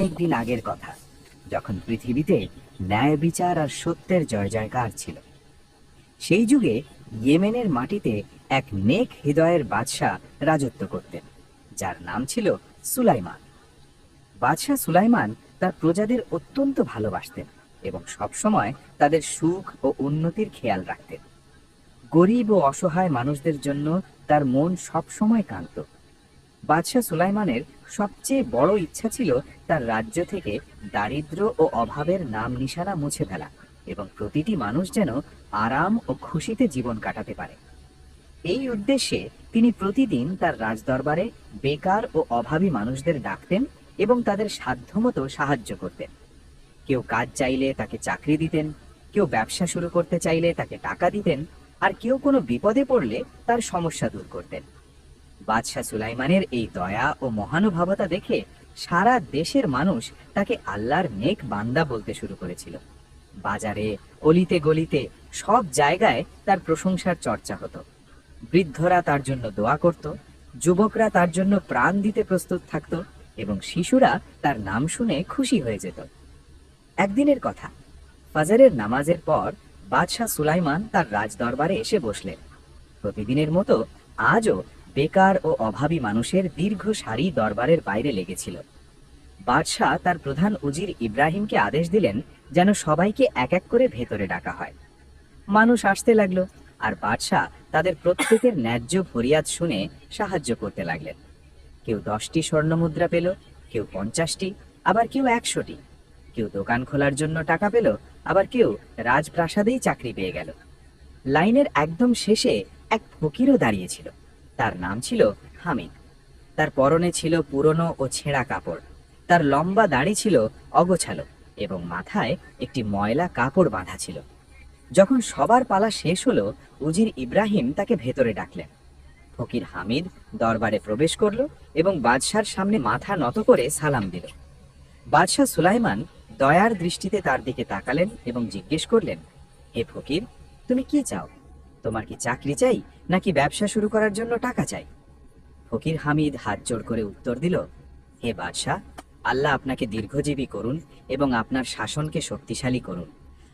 অনেক দিন আগের কথা, যখন পৃথিবীতে ন্যায় বিচার আর সত্যের জয় জয়কার ছিল। সেই যুগে ইয়েমেনের মাটিতে এক নেক হৃদয়ের বাদশাহ রাজত্ব করতেন, যার নাম ছিল সুলাইমান। বাদশাহ সুলাইমান তার প্রজাদের অত্যন্ত ভালোবাসতেন এবং সবসময় তাদের সুখ ও উন্নতির খেয়াল রাখতেন। গরিব ও অসহায় মানুষদের জন্য তার মন সবসময় কাঁদত। বাদশাহ সুলাইমানের সবচেয়ে বড় ইচ্ছা ছিল তার রাজ্য থেকে দারিদ্র্য ও অভাবের নাম নিশানা মুছে ফেলা এবং প্রতিটি মানুষ যেন আরাম ও খুশিতে জীবন কাটাতে পারে। এই উদ্দেশ্যে তিনি প্রতিদিন তার রাজদরবারে বেকার ও অভাবী মানুষদের ডাকতেন এবং তাদের সাধ্যমতো সাহায্য করতেন। কেউ কাজ চাইলে তাকে চাকরি দিতেন, কেউ ব্যবসা শুরু করতে চাইলে তাকে টাকা দিতেন, আর কেউ কোনো বিপদে পড়লে তার সমস্যা দূর করতেন। বাদশাহ সুলাইমানের এই দয়া ও মহানুভবতা দেখে সারা দেশের মানুষ তাকে আল্লাহর নেক বান্দা বলতে শুরু করেছিল। বাজারে, অলিতে গলিতে সব জায়গায় তার প্রশংসার চর্চা হতো। বৃদ্ধরা তার জন্য দোয়া করত, যুবকরা তার জন্য প্রাণ দিতে প্রস্তুত থাকত এবং শিশুরা তার নাম শুনে খুশি হয়ে যেত। একদিনের কথা, ফাজরের নামাজের পর বাদশাহ সুলাইমান তার রাজদরবারে এসে বসলেন। প্রতিদিনের মতো আজও বেকার ও অভাবী মানুষের দীর্ঘ সারি দরবারের বাইরে লেগেছিল। বাদশাহ তার প্রধান উজির ইব্রাহিমকে আদেশ দিলেন যেন সবাইকে এক এক করে ভেতরে ডাকা হয়। মানুষ আসতে লাগলো, আর বাদশাহ তাদের প্রত্যেকের ন্যায্য ফরিয়াদ শুনে সাহায্য করতে লাগলেন। কেউ 10টি স্বর্ণমুদ্রা পেল, কেউ 50টি, আবার কেউ 100টি। কেউ দোকান খোলার জন্য টাকা পেল, আবার কেউ রাজপ্রাসাদেই চাকরি পেয়ে গেল। লাইনের একদম শেষে এক ফকিরও দাঁড়িয়েছিল। তার নাম ছিল হামিদ। তার পরনে ছিল পুরনো ও ছেঁড়া কাপড়, তার লম্বা দাড়ি ছিল অগোছালো এবং মাথায় একটি ময়লা কাপড় বাঁধা ছিল। যখন সবার পালা শেষ হলো, উজির ইব্রাহিম তাকে ভেতরে ডাকলেন। ফকির হামিদ দরবারে প্রবেশ করল এবং বাদশার সামনে মাথা নত করে সালাম দিল। বাদশাহ সুলাইমান দয়ার দৃষ্টিতে তার দিকে তাকালেন এবং জিজ্ঞেস করলেন, হে ফকির, তুমি কি চাও? তোমার কি চাকরি চাই, নাকি ব্যবসা শুরু করার জন্য টাকা চাই? ফকির হামিদ হাত জোড় করে উত্তর দিল, হে বাদশাহ, আল্লাহ আপনাকে দীর্ঘজীবী করুন এবং আপনার শাসনকে শক্তিশালী করুন।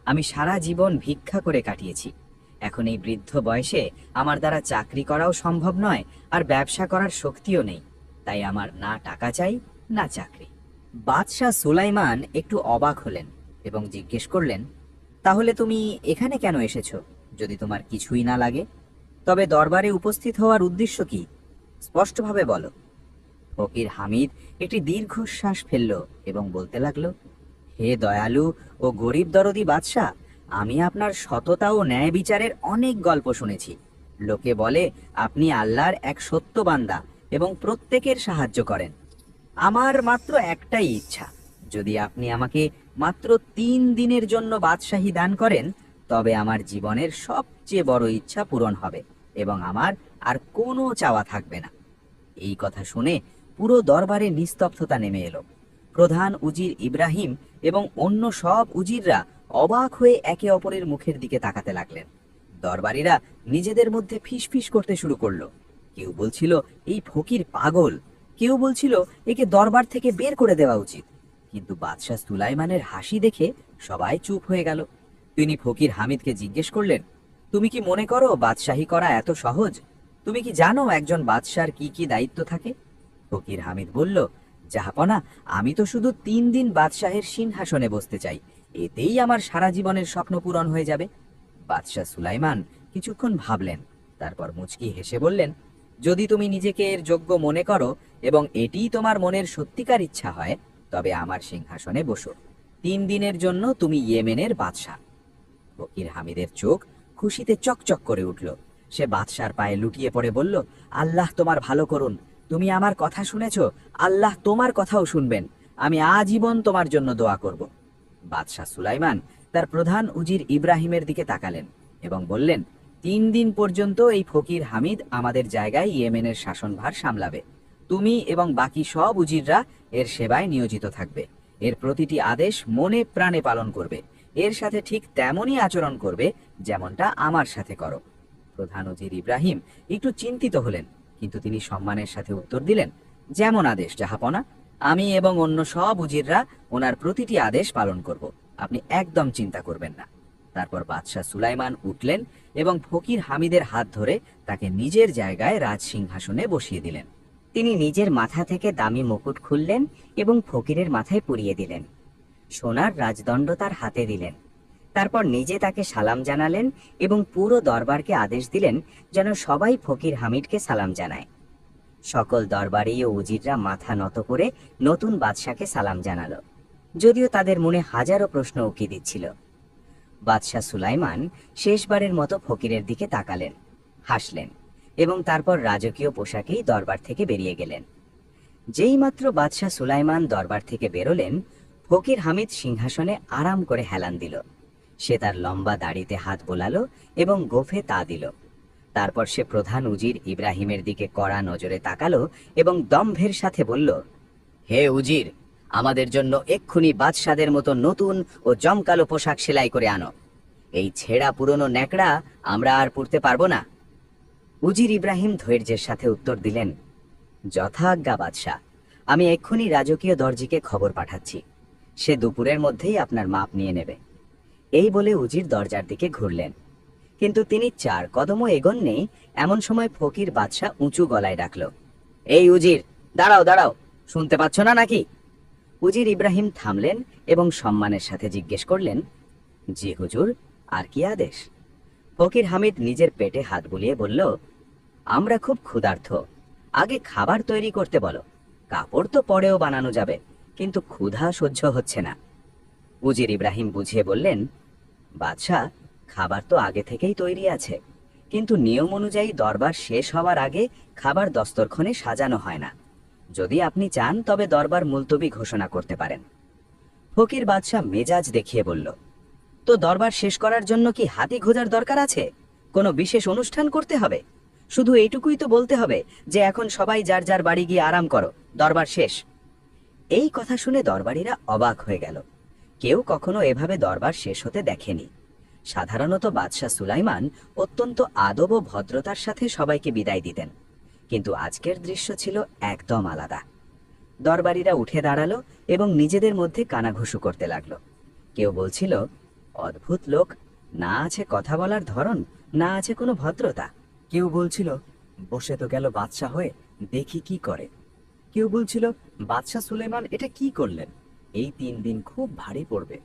আমি সারা জীবন ভিক্ষা করে কাটিয়েছি। এখন এই বৃদ্ধ বয়সে আমার দ্বারা চাকরি করাও সম্ভব নয়, আর ব্যবসা করার শক্তিও নেই। তাই আমার না টাকা চাই, না চাকরি। বাদশাহ সুলাইমান একটু অবাক হলেন এবং জিজ্ঞেস করলেন, তাহলে তুমি এখানে কেন এসেছো যদি তোমার কিছুই না লাগে? তবে দরবারে উপস্থিত হওয়ার উদ্দেশ্য কি? স্পষ্টভাবে বলো। ফকির হামিদ একটি দীর্ঘশ্বাস ফেলল এবং বলতে লাগলো, হে দয়ালু ও গরিব দরদি বাদশাহ, আমি আপনার সততা ও ন্যায় বিচারের অনেক গল্প শুনেছি। লোকে বলে আপনি আল্লাহর এক সত্য বান্দা এবং প্রত্যেকের সাহায্য করেন। আমার মাত্র একটাই ইচ্ছা, যদি আপনি আমাকে মাত্র 3 দিনের জন্য বাদশাহী দান করেন, তবে আমার জীবনের সবচেয়ে বড় ইচ্ছা পূরণ হবে এবং আমার আর কোনো চাওয়া থাকবে না। এই কথা শুনে পুরো দরবারে নিস্তব্ধতা নেমে এলো। প্রধান উজির ইব্রাহিম এবং অন্য সব উজিররা অবাক হয়ে একে অপরের মুখের দিকে তাকাতে লাগলেন। দরবারীরা নিজেদের মধ্যে ফিসফিস করতে শুরু করলো। কেউ বলছিল এই ফকির পাগল, কেউ বলছিল একে দরবার থেকে বের করে দেওয়া উচিত। কিন্তু বাদশাহ সুলাইমানের হাসি দেখে সবাই চুপ হয়ে গেল। তিনি ফকির হামিদকে জিজ্ঞেস করলেন, তুমি কি মনে করো বাদশাহী করা এত সহজ? তুমি কি জানো একজন বাদশার কি কি দায়িত্ব থাকে? ফকির হামিদ বলল, জাহাপনা, আমি তো শুধু 3 দিন বাদশাহের সিংহাসনে বসতে চাই, এতেই আমার সারা জীবনের স্বপ্ন পূরণ হয়ে যাবে। বাদশাহ সুলাইমান কিছুক্ষণ ভাবলেন, তারপর মুচকি হেসে বললেন, যদি তুমি নিজেকে এর যোগ্য মনে করো এবং এটিই তোমার মনের সত্যিকার ইচ্ছা হয়, তবে আমার সিংহাসনে বসো। 3 দিনের জন্য তুমি ইয়েমেনের বাদশাহ। ফকির হামিদের চোখ খুশিতে চকচক করে উঠল। সে বাদশার পায়ে লুটিয়ে পড়ে বলল, আল্লাহ তোমার ভালো করুন। তুমি আমার কথা শুনেছ, আল্লাহ তোমার কথাও শুনবেন। আমি আজীবন তোমার জন্য দোয়া করব। বাদশাহ সুলাইমান তার প্রধান উজির ইব্রাহিমের দিকে তাকালেন এবং বললেন, 3 দিন পর্যন্ত এই ফকির হামিদ আমাদের জায়গায় ইয়েমেনের শাসনভার সামলাবে। তুমি এবং বাকি সব উজিররা এর সেবায় নিয়োজিত থাকবে। এর প্রতিটি আদেশ মনে প্রাণে পালন করবে। এর সাথে ঠিক তেমনই আচরণ করবে যেমনটা আমার সাথে করো। প্রধান উজির ইব্রাহিম একটু চিন্তিত হলেন, কিন্তু তিনি সম্মানের সাথে উত্তর দিলেন, যেমন আদেশ জাহাপনা। আমি এবং অন্য সব উজিররা ওনার প্রতিটি আদেশ পালন করব, আপনি একদম চিন্তা করবেন না। তারপর বাদশাহ সুলাইমান উঠলেন এবং ফকির হামিদের হাত ধরে তাকে নিজের জায়গায় রাজসিংহাসনে বসিয়ে দিলেন। তিনি নিজের মাথা থেকে দামি মুকুট খুললেন এবং ফকিরের মাথায় পরিয়ে দিলেন। সোনার রাজদণ্ড তার হাতে দিলেন। তারপর নিজে তাকে সালাম জানালেন এবং পুরো দরবারকে আদেশ দিলেন যেন সবাই ফকির হামিদকে সালাম জানায়। সকল দরবারি ও উজিররা মাথা নত করে নতুন বাদশাকে সালাম জানালো, যদিও তাদের মনে হাজারো প্রশ্ন উকি দিচ্ছিল। বাদশাহ সুলাইমান শেষবারের মতো ফকিরের দিকে তাকালেন, হাসলেন এবং তারপর রাজকীয় পোশাকেই দরবার থেকে বেরিয়ে গেলেন। যেই মাত্র বাদশাহ সুলাইমান দরবার থেকে বেরোলেন, ফকির হামিদ সিংহাসনে আরাম করে হেলান দিল। সে তার লম্বা দাড়িতে হাত বোলালো এবং গোফে তা দিল। তারপর সে প্রধান উজির ইব্রাহিমের দিকে কড়া নজরে তাকালো এবং দম্ভের সাথে বলল, হে উজির, আমাদের জন্য এক্ষুনি বাদশাদের মতো নতুন ও জমকালো পোশাক সেলাই করে আনো। এই ছেঁড়া পুরনো ন্যাকড়া আমরা আর পরতে পারবো না। উজির ইব্রাহিম ধৈর্যের সাথে উত্তর দিলেন, যথাজ্ঞা বাদশাহ, আমি এক্ষুনি রাজকীয় দর্জিকে খবর পাঠাচ্ছি। সে দুপুরের মধ্যেই আপনার মাপ নিয়ে নেবে। এই বলে উজির দরজার দিকে ঘুরলেন, কিন্তু তিনি 4 কদমও এগোননি এমন সময় ফকির বাদশাহ উঁচু গলায় ডাকল, এই উজির, দাঁড়াও দাঁড়াও, শুনতে পাচ্ছ না নাকি? উজির ইব্রাহিম থামলেন এবং সম্মানের সাথে জিজ্ঞেস করলেন, জি হুজুর, আর কি আদেশ? ফকির হামিদ নিজের পেটে হাত বুলিয়ে বলল, আমরা খুব ক্ষুধার্ত, আগে খাবার তৈরি করতে বলো। কাপড় তো পরেও বানানো যাবে, কিন্তু ক্ষুধা সহ্য হচ্ছে না। উজির ইব্রাহিম বুঝিয়ে বললেন, বাদশাহ, খাবার তো আগে থেকেই তৈরি আছে, কিন্তু নিয়ম অনুযায়ী দরবার শেষ হওয়ার আগে খাবার দস্তরখানে সাজানো হয় না। যদি আপনি চান তবে দরবার মুলতবি ঘোষণা করতে পারেন। ফকির বাদশাহ মেজাজ দেখিয়ে বলল, তো দরবার শেষ করার জন্য কি হাতি খোঁজার দরকার আছে? কোনো বিশেষ অনুষ্ঠান করতে হবে? শুধু এইটুকুই তো বলতে হবে যে এখন সবাই যার যার বাড়ি গিয়ে আরাম করো, দরবার শেষ। এই কথা শুনে দরবারীরা অবাক হয়ে গেল। কেউ কখনো এভাবে দরবার শেষ হতে দেখেনি। সাধারণত বাদশাহ সুলাইমান অত্যন্ত আদব ও ভদ্রতার সাথে সবাইকে বিদায় দিতেন, কিন্তু আজকের দৃশ্য ছিল একদম আলাদা। দরবারীরা উঠে দাঁড়ালো এবং নিজেদের মধ্যে কানাঘুষু করতে লাগলো। কেউ বলছিল, অদ্ভুত লোক, না আছে কথা বলার ধরন, না আছে কোনো ভদ্রতা। কেউ বলছিল, বসে তো গেল বাদশাহ হয়ে, দেখি কি করে। কেউ বলছিল, বাদশাহ সুলাইমান এটা কি করলেন, এই 3 দিন খুব ভারী পড়বে।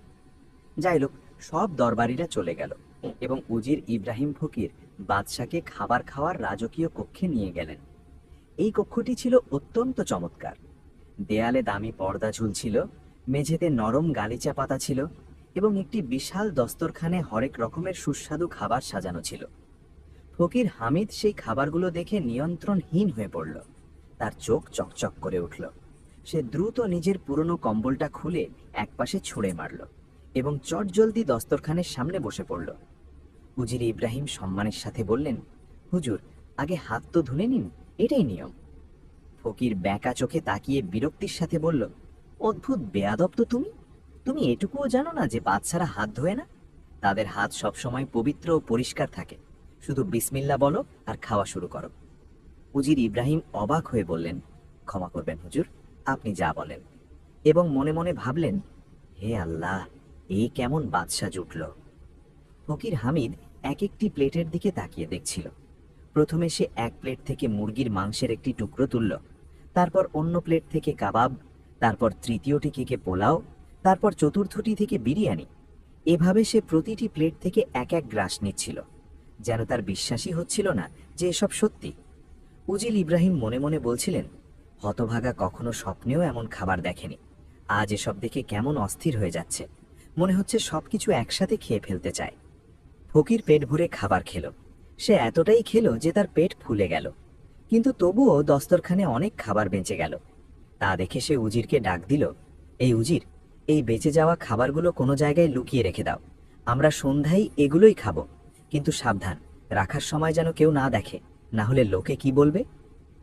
যাই হোক, সব দরবারীরা চলে গেল এবং উজির ইব্রাহিম ফকির বাদশাকে খাবার খাওয়ার রাজকীয় কক্ষে নিয়ে গেলেন। এই কক্ষটি ছিল অত্যন্ত চমৎকার। দেয়ালে দামি পর্দা ঝুলছিল, মেঝেতে নরম গালিচা পাতা ছিল এবং একটি বিশাল দস্তরখানে হরেক রকমের সুস্বাদু খাবার সাজানো ছিল। ফকির হামিদ সেই খাবারগুলো দেখে নিয়ন্ত্রণহীন হয়ে পড়ল। তার চোখ চকচক করে উঠল। সে দ্রুত নিজের পুরনো কম্বলটা খুলে একপাশে ছুঁড়ে মারল এবং চটজলদি দস্তরখানের সামনে বসে পড়ল। উজির ইব্রাহিম সম্মানের সাথে বললেন, হুজুর, আগে হাত তো ধুলে নিন, এটাই নিয়ম। ফকির ব্যাকা চোখে তাকিয়ে বিরক্তির সাথে বলল, অদ্ভুত বেয়াদব তো তুমি। তুমি এটুকুও জানো না যে বাদশারা হাত ধোয় না? তাদের হাত সবসময় পবিত্র ও পরিষ্কার থাকে। শুধু বিসমিল্লাহ বলো আর খাওয়া শুরু করো। উজির ইব্রাহিম অবাক হয়ে বললেন, ক্ষমা করবেন হুজুর, আপনি যা বলেন। এবং মনে মনে ভাবলেন, হে আল্লাহ, এই কেমন বাদশা জুটল। ফকির হামিদ এক একটি প্লেটের দিকে তাকিয়ে দেখছিল। প্রথমে সে এক প্লেট থেকে মুরগির মাংসের একটি টুকরো তুলল, তারপর অন্য প্লেট থেকে কাবাব, তারপর তৃতীয়টি থেকে পোলাও, তারপর চতুর্থটি থেকে বিরিয়ানি। এভাবে সে প্রতিটি প্লেট থেকে এক এক গ্রাস নিচ্ছিল, যেন তার বিশ্বাসই হচ্ছিল না যে এসব সত্যি। উজির ইব্রাহিম মনে মনে বলছিলেন, হতভাগা কখনো স্বপ্নেও এমন খাবার দেখেনি। আজ এসব দেখে কেমন অস্থির হয়ে যাচ্ছে, মনে হচ্ছে সবকিছু একসাথে খেয়ে ফেলতে চায়। ফকির পেট ভরে খাবার খেল। সে এতটাই খেল যে তার পেট ফুলে গেল, কিন্তু তবুও দস্তরখানে অনেক খাবার বেঁচে গেল। তা দেখে সে উজিরকে ডাক দিল, এই উজির, এই বেঁচে যাওয়া খাবারগুলো কোনো জায়গায় লুকিয়ে রেখে দাও। আমরা সন্ধ্যায় এগুলোই খাবো, কিন্তু সাবধান, রাখার সময় যেন কেউ না দেখে, না হলে লোকে কি বলবে?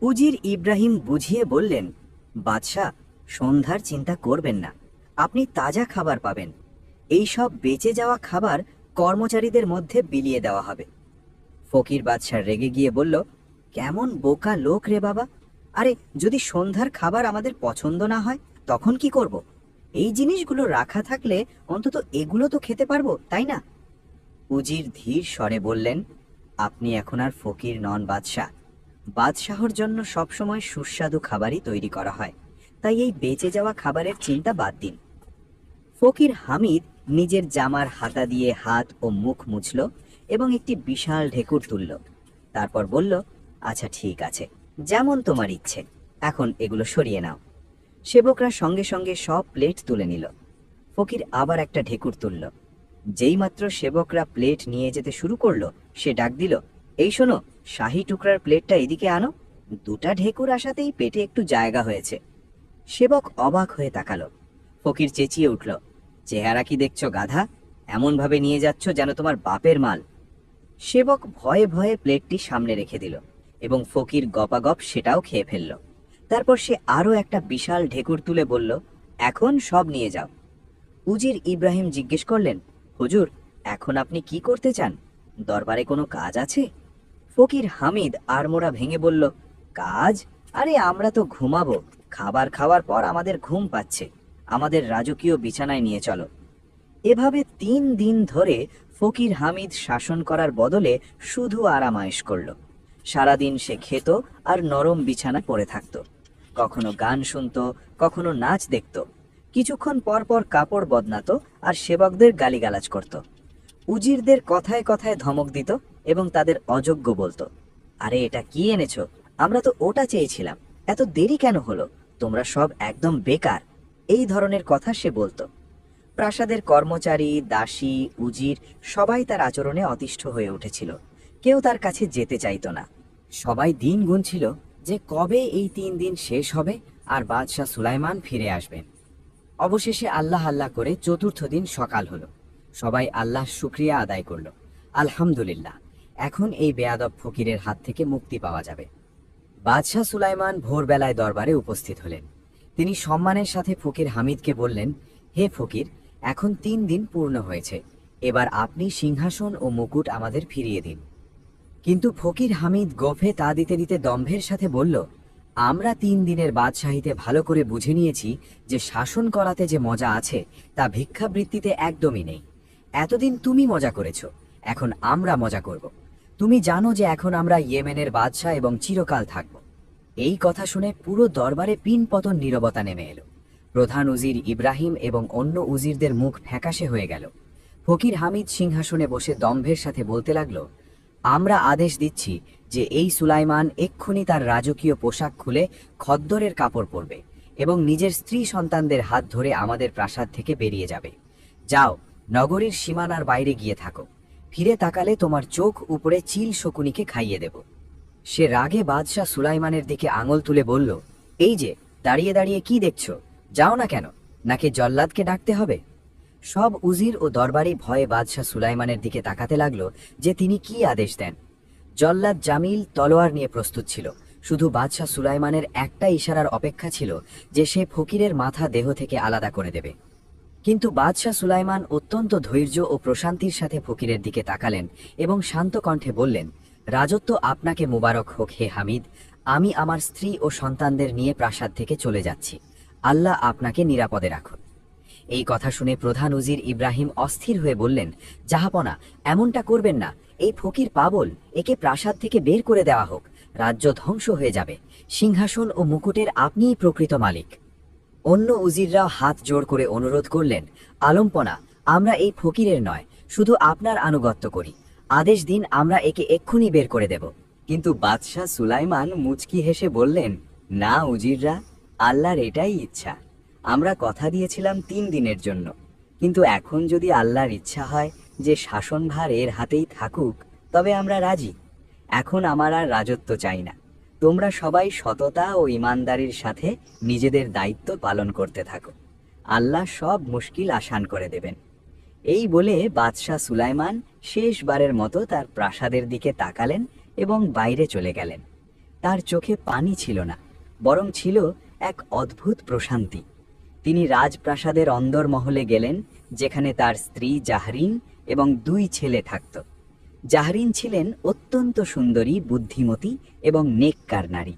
উজির ইব্রাহিম বুঝিয়ে বললেন, বাদশাহ, সন্ধ্যার চিন্তা করবেন না, আপনি তাজা খাবার পাবেন। এই সব বেঁচে যাওয়া খাবার কর্মচারীদের মধ্যে বিলিয়ে দেওয়া হবে। ফকির বাদশাহ রেগে গিয়ে বলল, কেমন বোকা লোক রে বাবা, আরে যদি সন্ধ্যার খাবার আমাদের পছন্দ না হয় তখন কি করব? এই জিনিসগুলো রাখা থাকলে অন্তত এগুলো তো খেতে পারবো, তাই না? উজির ধীর স্বরে বললেন, আপনি এখন আর ফকির নন বাদশাহ। বাদশাহর জন্য সবসময় সুস্বাদু খাবারই তৈরি করা হয়, তাই এই বেঁচে যাওয়া খাবারের চিন্তা বাদ দিন। ফকির হামিদ নিজের জামার হাতা দিয়ে হাত ও মুখ মুছল এবং একটি বিশাল ঢেকুর তুলল। তারপর বলল, আচ্ছা ঠিক আছে, যেমন তোমার ইচ্ছে, এখন এগুলো সরিয়ে নাও। সেবকরা সঙ্গে সঙ্গে সব প্লেট তুলে নিল। ফকির আবার একটা ঢেকুর তুলল। যেইমাত্র সেবকরা প্লেট নিয়ে যেতে শুরু করলো, সে ডাক দিল, এই শোনো, শাহী টুকরার প্লেটটা এদিকে আনো। দুটা ঢেকুর আসাতেই পেটে একটু জায়গা হয়েছে। সেবক অবাক হয়ে তাকালো। ফকির চেঁচিয়ে উঠল, চেহারা কি দেখছো গাধা? এমন ভাবে নিয়ে যাচ্ছ যেন তোমার বাপের মাল। সেবক ভয়ে ভয়ে প্লেটটি সামনে রেখে দিল এবং ফকির গপাগপ সেটাও খেয়ে ফেলল। তারপর সে আরো একটা বিশাল ঢেকুর তুলে বলল, এখন সব নিয়ে যাও। উজির ইব্রাহিম জিজ্ঞেস করলেন, হুজুর, এখন আপনি কি করতে চান? দরবারে কোনো কাজ আছে? ফকির হামিদ আড়মোড়া ভেঙে বলল, কাজ? আরে আমরা তো ঘুমাবো। খাবার খাওয়ার পর আমাদের ঘুম পাচ্ছে। আমাদের রাজকীয় বিছানায় নিয়ে চলো। এভাবে 3 দিন ধরে ফকির হামিদ শাসন করার বদলে শুধু আরামায়েশ করল। সারাদিন সে খেত আর নরম বিছানায় পড়ে থাকত। কখনো গান শুনত, কখনো নাচ দেখত। কিছুক্ষণ পর পর কাপড় বদনাতো আর সেবকদের গালিগালাজ করত। উজিরদের কথায় কথায় ধমক দিত এবং তাদের অযোগ্য বলতো, আরে এটা কি এনেছো? আমরা তো ওটা চেয়েছিলাম। এত দেরি কেন হলো? তোমরা সব একদম বেকার। এই ধরনের কথা সে বলতো। প্রাসাদের কর্মচারী, দাসী, উজির সবাই তার আচরণে অতিষ্ঠ হয়ে উঠেছিল। কেউ তার কাছে যেতে চাইতো না। সবাই দিন গুনছিল যে কবে এই 3 দিন শেষ হবে আর বাদশাহ সুলাইমান ফিরে আসবেন। অবশেষে আল্লাহ আল্লাহ করে 4র্থ দিন সকাল হলো। সবাই আল্লাহর শুকরিয়া আদায় করল। আলহামদুলিল্লাহ, এখন এই বেয়াদব ফকিরের হাত থেকে মুক্তি পাওয়া যাবে। বাদশাহ সুলাইমান ভোরবেলায় দরবারে উপস্থিত হলেন। তিনি সম্মানের সাথে ফকির হামিদকে বললেন, হে ফকির, এখন 3 দিন পূর্ণ হয়েছে। এবার আপনি সিংহাসন ও মুকুট আমাদের ফিরিয়ে দিন। কিন্তু ফকির হামিদ গোফে তা দিতে দিতে দম্ভের সাথে বলল, আমরা 3 দিনের বাদশাহীতে ভালো করে বুঝে নিয়েছি যে শাসন করাতে যে মজা আছে তা ভিক্ষাবৃত্তিতে একদমই নেই। এতদিন তুমি মজা করেছো, এখন আমরা মজা করব। তুমি জানো যে এখন আমরা ইয়েমেনের বাদশাহ এবং চিরকাল থাকব। এই কথা শুনে পুরো দরবারে পিনপতন নীরবতা নেমে এলো। প্রধান উজির ইব্রাহিম এবং অন্য উজিরদের মুখ ফ্যাকাশে হয়ে গেল। ফকির হামিদ সিংহাসনে বসে দম্ভের সাথে বলতে লাগলো, আমরা আদেশ দিচ্ছি যে এই সুলাইমান এক্ষুনি তার রাজকীয় পোশাক খুলে খদ্দরের কাপড় পরবে এবং নিজের স্ত্রী সন্তানদের হাত ধরে আমাদের প্রাসাদ থেকে বেরিয়ে যাবে। যাও, নগরীর সীমানার বাইরে গিয়ে থাকো। ফিরে তাকালে তোমার চোখ উপরে চিল শকুনিকে খাইয়ে দেব। সে রাগে বাদশাহ সুলাইমানের দিকে আঙুল তুলে বলল, এই যে দাঁড়িয়ে দাঁড়িয়ে কি দেখছো? যাও না কেন? নাকি জল্লাদকে ডাকতে হবে? সব উজির ও দরবারি ভয়ে বাদশাহ সুলাইমানের দিকে তাকাতে লাগলো যে তিনি কি আদেশ দেন। জল্লাদ জামিল তলোয়ার নিয়ে প্রস্তুত ছিল। শুধু বাদশাহ সুলাইমানের একটা ইশারার অপেক্ষা ছিল যে সে ফকিরের মাথা দেহ থেকে আলাদা করে দেবে। কিন্তু বাদশাহ সুলাইমান অত্যন্ত ধৈর্য ও প্রশান্তির সাথে ফকিরের দিকে তাকালেন এবং শান্ত কণ্ঠে বললেন, রাজত্ব আপনাকে মুবারক হোক হে হামিদ। আমি আমার স্ত্রী ও সন্তানদের নিয়ে প্রাসাদ থেকে চলে যাচ্ছি। আল্লাহ আপনাকে নিরাপদে রাখুন। এই কথা শুনে প্রধান উজির ইব্রাহিম অস্থির হয়ে বললেন, জাহাপনা, এমনটা করবেন না। এই ফকির পাগল, একে প্রাসাদ থেকে বের করে দেওয়া হোক। রাজ্য ধ্বংস হয়ে যাবে। সিংহাসন ও মুকুটের আপনিই প্রকৃত মালিক। অন্য উজিররাও হাত জোড় করে অনুরোধ করলেন, আলমপনা, আমরা এই ফকিরের নয়, শুধু আপনার আনুগত্য করি। আদেশ দিন, আমরা একে এক্ষুনি বের করে দেব। কিন্তু বাদশাহ সুলাইমান মুচকি হেসে বললেন, না উজিররা, আল্লাহর এটাই ইচ্ছা। আমরা কথা দিয়েছিলাম 3 দিনের জন্য, কিন্তু এখন যদি আল্লাহর ইচ্ছা হয় যে শাসনভার এর হাতেই থাকুক, তবে আমরা রাজি। এখন আমার আর রাজত্ব চাই না। তোমরা সবাই সততা ও ইমানদারির সাথে নিজেদের দায়িত্ব পালন করতে থাকো। আল্লাহ সব মুশকিল আসান করে দেবেন। এই বলে বাদশাহ সুলাইমান শেষবারের মতো তার প্রাসাদের দিকে তাকালেন এবং বাইরে চলে গেলেন। তার চোখে পানি ছিল না, বরং ছিল এক অদ্ভুত প্রশান্তি। তিনি রাজপ্রাসাদের অন্দরমহলে গেলেন, যেখানে তার স্ত্রী জাহরিন এবং 2 ছেলে থাকত। জাহরিন ছিলেন অত্যন্ত সুন্দরী, বুদ্ধিমতী এবং নেককার নারী।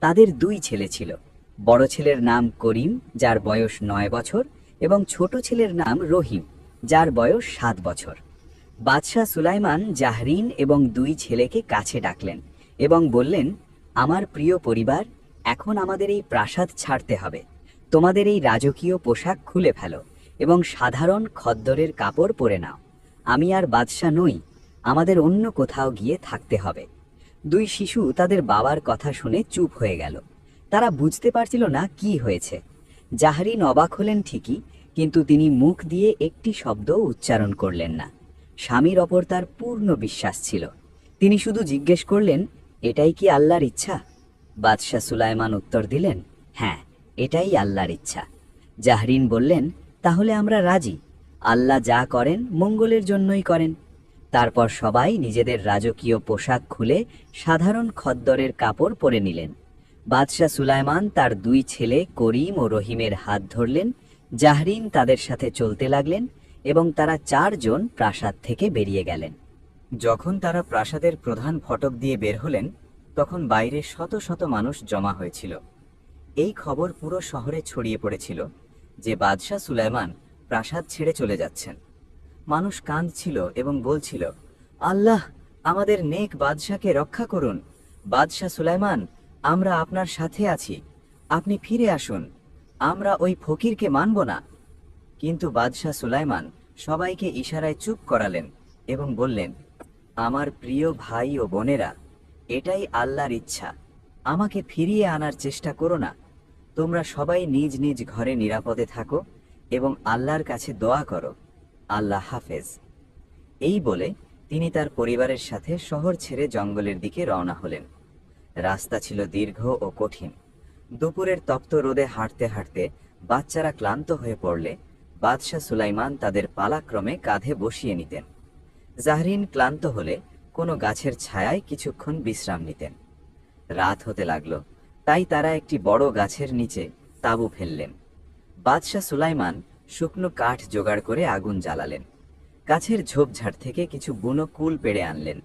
তাদের দুই ছেলে ছিল। বড় ছেলের নাম করিম, যার বয়স 9 বছর, এবং ছোট ছেলের নাম রহিম, যার বয়স 7 বছর। বাদশাহ সুলাইমান জাহরিন এবং দুই ছেলেকে কাছে ডাকলেন এবং বললেন, আমার প্রিয় পরিবার, এখন আমাদের এই প্রাসাদ ছাড়তে হবে। তোমাদের এই রাজকীয় পোশাক খুলে ফেলো এবং সাধারণ খদ্দরের কাপড় পরে নাও। আমি আর বাদশাহ নই, আমাদের অন্য কোথাও গিয়ে থাকতে হবে। দুই শিশু তাদের বাবার কথা শুনে চুপ হয়ে গেল। তারা বুঝতে পারছিল না কি হয়েছে। জাহরিন অবাক হলেন ঠিকই, কিন্তু তিনি মুখ দিয়ে একটি শব্দ উচ্চারণ করলেন না। স্বামীর ওপর তার পূর্ণ বিশ্বাস ছিল। তিনি শুধু জিজ্ঞেস করলেন, এটাই কি আল্লাহর ইচ্ছা? বাদশাহ সুলাইমান উত্তর দিলেন, হ্যাঁ, এটাই আল্লাহর ইচ্ছা। জাহরিন বললেন, তাহলে আমরা রাজি। আল্লাহ যা করেন মঙ্গলের জন্যই করেন। তারপর সবাই নিজেদের রাজকীয় পোশাক খুলে সাধারণ খদ্দরের কাপড় পরে নিলেন। বাদশাহ সুলাইমান তার দুই ছেলে করিম ও রহিমের হাত ধরলেন। জাহরিন তাদের সাথে চলতে লাগলেন এবং তারা 4 জন প্রাসাদ থেকে বেরিয়ে গেলেন। যখন তারা প্রাসাদের প্রধান ফটক দিয়ে বের হলেন, তখন বাইরে শত শত মানুষ জমা হয়েছিল। এই খবর পুরো শহরে ছড়িয়ে পড়েছিল যে বাদশাহ সুলাইমান প্রাসাদ ছেড়ে চলে যাচ্ছেন। মানুষ কাঁদছিল এবং বলছিল, আল্লাহ আমাদের নেক বাদশাকে রক্ষা করুন। বাদশাহ সুলাইমান, আমরা আপনার সাথে আছি, আপনি ফিরে আসুন, আমরা ওই ফকিরকে মানব না। কিন্তু বাদশাহ সুলাইমান সবাইকে ইশারায় চুপ করালেন এবং বললেন, আমার প্রিয় ভাই ও বোনেরা, এটাই আল্লাহর ইচ্ছা, আমাকে ফিরিয়ে আনার চেষ্টা করো না। তোমরা সবাই নিজ নিজ ঘরে নিরাপদে থাকো এবং আল্লাহর কাছে দোয়া করো। আল্লাহ হাফেজ। এই বলে তিনি তার পরিবারের সাথে শহর ছেড়ে জঙ্গলের দিকে রওনা হলেন। রাস্তা ছিল দীর্ঘ ও কঠিন। দুপুরের তপ্ত রোদে হাঁটতে হাঁটতে বাচ্চারা ক্লান্ত হয়ে পড়লে বাদশাহ সুলাইমান তাদের পালাক্রমে কাঁধে বসিয়ে নিতেন। জাহরিন ক্লান্ত হলে কোনো গাছের ছায়ায় কিছুক্ষণ বিশ্রাম নিতেন। রাত হতে লাগলো, তাই তারা একটি বড় গাছের নিচে তাঁবু ফেললেন। বাদশাহ সুলাইমান শুকনো কাঠ জোগাড় করে আগুন জ্বালালেন। গাছের ঝোপঝাড় থেকে কিছু বুনো কুল পেড়ে আনলেন।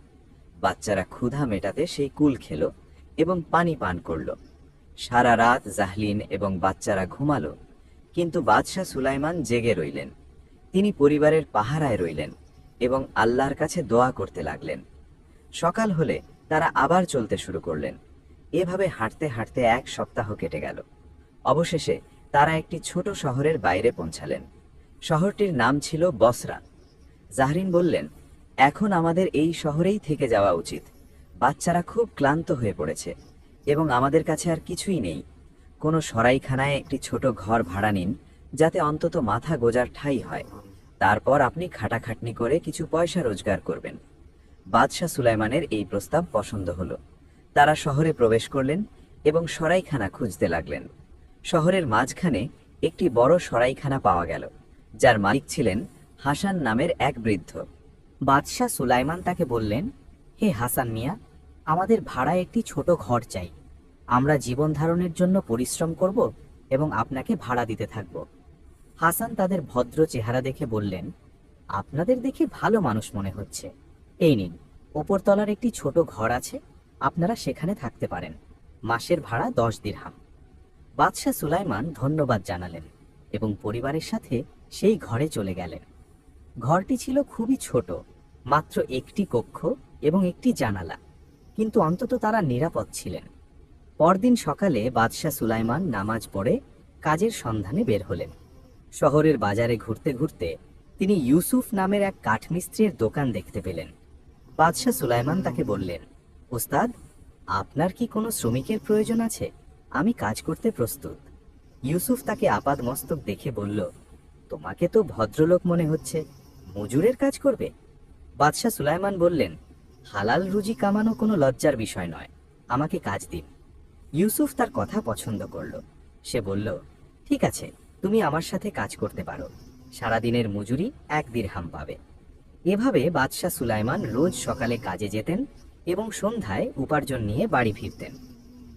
বাচ্চারা ক্ষুধা মেটাতে সেই কুল খেল এবং পানি পান করল। সারা রাত জাহলিন এবং বাচ্চারা ঘুমালো, কিন্তু বাদশাহ সুলাইমান জেগে রইলেন। তিনি পরিবারের পাহারায় রইলেন এবং আল্লাহর কাছে দোয়া করতে লাগলেন। সকাল হলে তারা আবার চলতে শুরু করলেন। এভাবে হাঁটতে হাঁটতে 1 সপ্তাহ কেটে গেল। অবশেষে তারা একটি ছোট শহরের বাইরে পৌঁছালেন। শহরটির নাম ছিল বসরা। জাহরিন বললেন, এখন আমাদের এই শহরেই থেকে যাওয়া উচিত। বাচ্চারা খুব ক্লান্ত হয়ে পড়েছে এবং আমাদের কাছে আর কিছুই নেই। কোনো সরাইখানায় একটি ছোট ঘর ভাড়া নিন, যাতে অন্তত মাথা গোজার ঠাঁই হয়। তারপর আপনি খাটাখাটনি করে কিছু পয়সা রোজগার করবেন। বাদশাহ সুলাইমানের এই প্রস্তাব পছন্দ হলো। তারা শহরে প্রবেশ করলেন এবং সরাইখানা খুঁজতে লাগলেন। শহরের মাঝখানে একটি বড় সরাইখানা পাওয়া গেল, যার মালিক ছিলেন হাসান নামের এক বৃদ্ধ। বাদশাহ সুলাইমান তাকে বললেন, হে হাসান মিয়া, আমাদের ভাড়ায় একটি ছোট ঘর চাই। আমরা জীবন ধারণের জন্য পরিশ্রম করব এবং আপনাকে ভাড়া দিতে থাকব। হাসান তাদের ভদ্র চেহারা দেখে বললেন, আপনাদের দেখে ভালো মানুষ মনে হচ্ছে। এই নিন, ওপরতলার একটি ছোট ঘর আছে, আপনারা সেখানে থাকতে পারেন। মাসের ভাড়া 10 দিরহাম। বাদশাহ সুলাইমান ধন্যবাদ জানালেন এবং পরিবারের সাথে সেই ঘরে চলে গেলেন। ঘরটি ছিল খুবই ছোট, মাত্র একটি কক্ষ এবং একটি জানালা, কিন্তু অন্তত তারা নিরাপদ ছিলেন। পরদিন সকালে বাদশাহ সুলাইমান নামাজ পড়ে কাজের সন্ধানে বের হলেন। শহরের বাজারে ঘুরতে ঘুরতে তিনি ইউসুফ নামের এক কাঠমিস্ত্রির দোকান দেখতে পেলেন। বাদশাহ সুলাইমান তাকে বললেন, ওস্তাদ, আপনার কি কোনো শ্রমিকের প্রয়োজন আছে? আমি কাজ করতে প্রস্তুত। ইউসুফ তাকে আপাদমস্তক দেখে বলল, তোমাকে তো ভদ্রলোক মনে হচ্ছে, মজুরের কাজ করবে? বাদশাহ সুলাইমান বললেন, হালাল রুজি কামানো কোনো লজ্জার বিষয় নয়, আমাকে কাজ দিন। ইউসুফ তার কথা পছন্দ করল। সে বলল, ঠিক আছে, তুমি আমার সাথে কাজ করতে পারো। সারাদিনের মজুরি 1 দিরহাম পাবে। এভাবে বাদশাহ সুলাইমান রোজ সকালে কাজে যেতেন এবং সন্ধ্যায় উপার্জন নিয়ে বাড়ি ফিরতেন।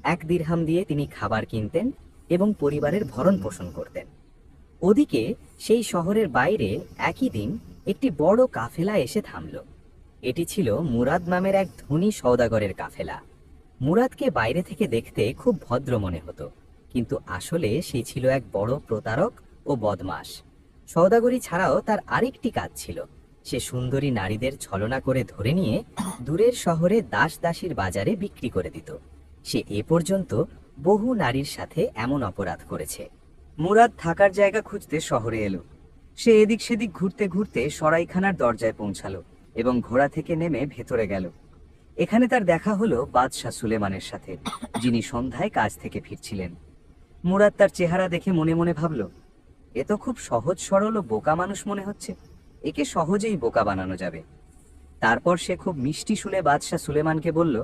1 দিরহাম দিয়ে তিনি খাবার কিনতেন এবং পরিবারের ভরণ পোষণ করতেন। ওদিকে সেই শহরের বাইরে একই দিন একটি বড় কাফেলা এসে থামল। এটি ছিল মুরাদ নামের এক ধনী সওদাগরের কাফেলা। মুরাদকে বাইরে থেকে দেখতে খুব ভদ্র মনে হতো, কিন্তু আসলে সে ছিল এক বড় প্রতারক ও বদমাশ। সওদাগরি ছাড়াও তার আরেকটি কাজ ছিল। সে সুন্দরী নারীদের ছলনা করে ধরে নিয়ে দূরের শহরে দাস দাসীর বাজারে বিক্রি করে দিত। সে এ পর্যন্ত বহু নারীর সাথে এমন অপরাধ করেছে। মুরাদ থাকার জায়গা খুঁজতে শহরে এলো। সে এদিক সেদিক ঘুরতে ঘুরতে সরাইখানার দরজায় পৌঁছালো এবং ঘোড়া থেকে নেমে ভেতরে গেল। এখানে তার দেখা হলো বাদশাহ সুলেমানের সাথে, যিনি সন্ধ্যায় কাজ থেকে ফিরছিলেন। মুরাদ তার চেহারা দেখে মনে মনে ভাবল, এ তো খুব সহজ সরল ও বোকা মানুষ মনে হচ্ছে, একে সহজেই বোকা বানানো যাবে। তারপর সে খুব মিষ্টি সুরে বাদশাহ সুলেমানকে বলল,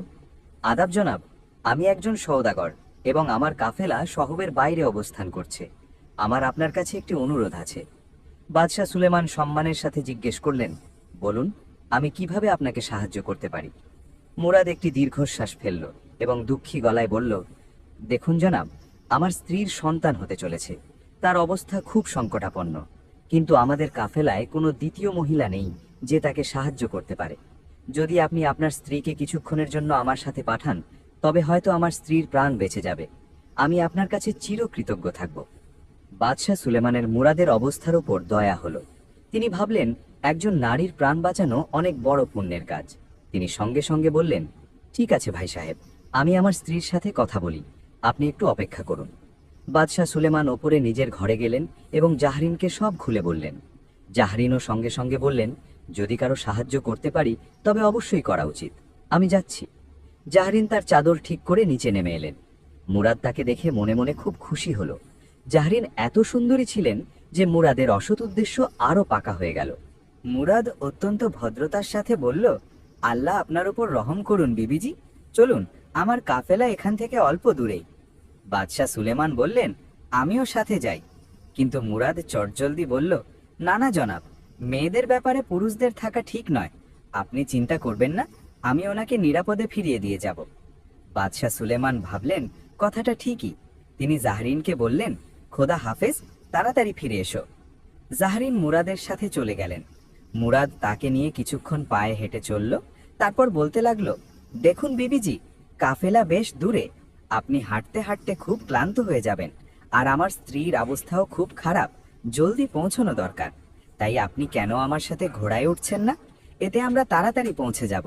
আদাব জনাব, আমি একজন সওদাগর এবং আমার কাফেলা শহরের বাইরে অবস্থান করছে। আমার আপনার কাছে একটি অনুরোধ আছে। বাদশাহ সুলেমান সম্মানের সাথে জিজ্ঞেস করলেন, বলুন, আমি কিভাবে আপনাকে সাহায্য করতে পারি? মুরাদ একটি দীর্ঘশ্বাস ফেলল এবং দুঃখী গলায় বলল, দেখুন জনাব, আমার স্ত্রীর সন্তান হতে চলেছে। তার অবস্থা খুব সংকটাপন্ন, কিন্তু আমাদের কাফেলায় কোনো দ্বিতীয় মহিলা নেই যে তাকে সাহায্য করতে পারে। যদি আপনি আপনার স্ত্রীকে কিছুক্ষণের জন্য আমার সাথে পাঠান, তবে হয়তো আমার স্ত্রীর প্রাণ বেঁচে যাবে। আমি আপনার কাছে চিরকৃতজ্ঞ থাকব। বাদশাহ সুলেমানের মুরাদের অবস্থার উপর দয়া হলো। তিনি ভাবলেন, একজন নারীর প্রাণ বাঁচানো অনেক বড় পুণ্যের কাজ। তিনি সঙ্গে সঙ্গে বললেন, ঠিক আছে ভাই সাহেব, আমি আমার স্ত্রীর সাথে কথা বলি, আপনি একটু অপেক্ষা করুন। বাদশাহ সুলেমান ওপরে নিজের ঘরে গেলেন এবং জাহরিনকে সব খুলে বললেন। জাহরিনও সঙ্গে সঙ্গে বললেন, যদি কারো সাহায্য করতে পারি তবে অবশ্যই করা উচিত, আমি যাচ্ছি। জাহরিন তার চাদর ঠিক করে নিচে নেমে এলেন। মুরাদ তাকে দেখে মনে মনে খুব খুশি হলো। জাহরিন এত সুন্দরী ছিলেন যে মুরাদের অসৎ উদ্দেশ্য আরো পাকা হয়ে গেল। মুরাদ অত্যন্ত ভদ্রতার সাথে বলল, আল্লাহ আপনার উপর রহম করুন বিবিজি, চলুন, আমার কাফেলা এখান থেকে অল্প দূরেই। বাদশাহ সুলেমান বললেন, আমিও সাথে যাই। কিন্তু মুরাদ চটজলদি বলল, না না জনাব, মেয়েদের ব্যাপারে পুরুষদের থাকা ঠিক নয়। আপনি চিন্তা করবেন না, আমি ওনাকে নিরাপদে ফিরিয়ে দিয়ে যাব। বাদশাহ সুলেমান ভাবলেন, কথাটা ঠিকই। তিনি জাহরিনকে বললেন, খোদা হাফেজ, তাড়াতাড়ি ফিরে এসো। জাহরিন মুরাদের সাথে চলে গেলেন। মুরাদ তাকে নিয়ে কিছুক্ষণ পায়ে হেঁটে চলল, তারপর বলতে লাগলো, দেখুন বিবিজি, কাফেলা বেশ দূরে, আপনি হাঁটতে হাঁটতে খুব ক্লান্ত হয়ে যাবেন, আর আমার স্ত্রীর অবস্থাও খুব খারাপ, জলদি পৌঁছানো দরকার। তাই আপনি কেন আমার সাথে ঘোড়ায় উঠছেন না? এতে আমরা তাড়াতাড়ি পৌঁছে যাব।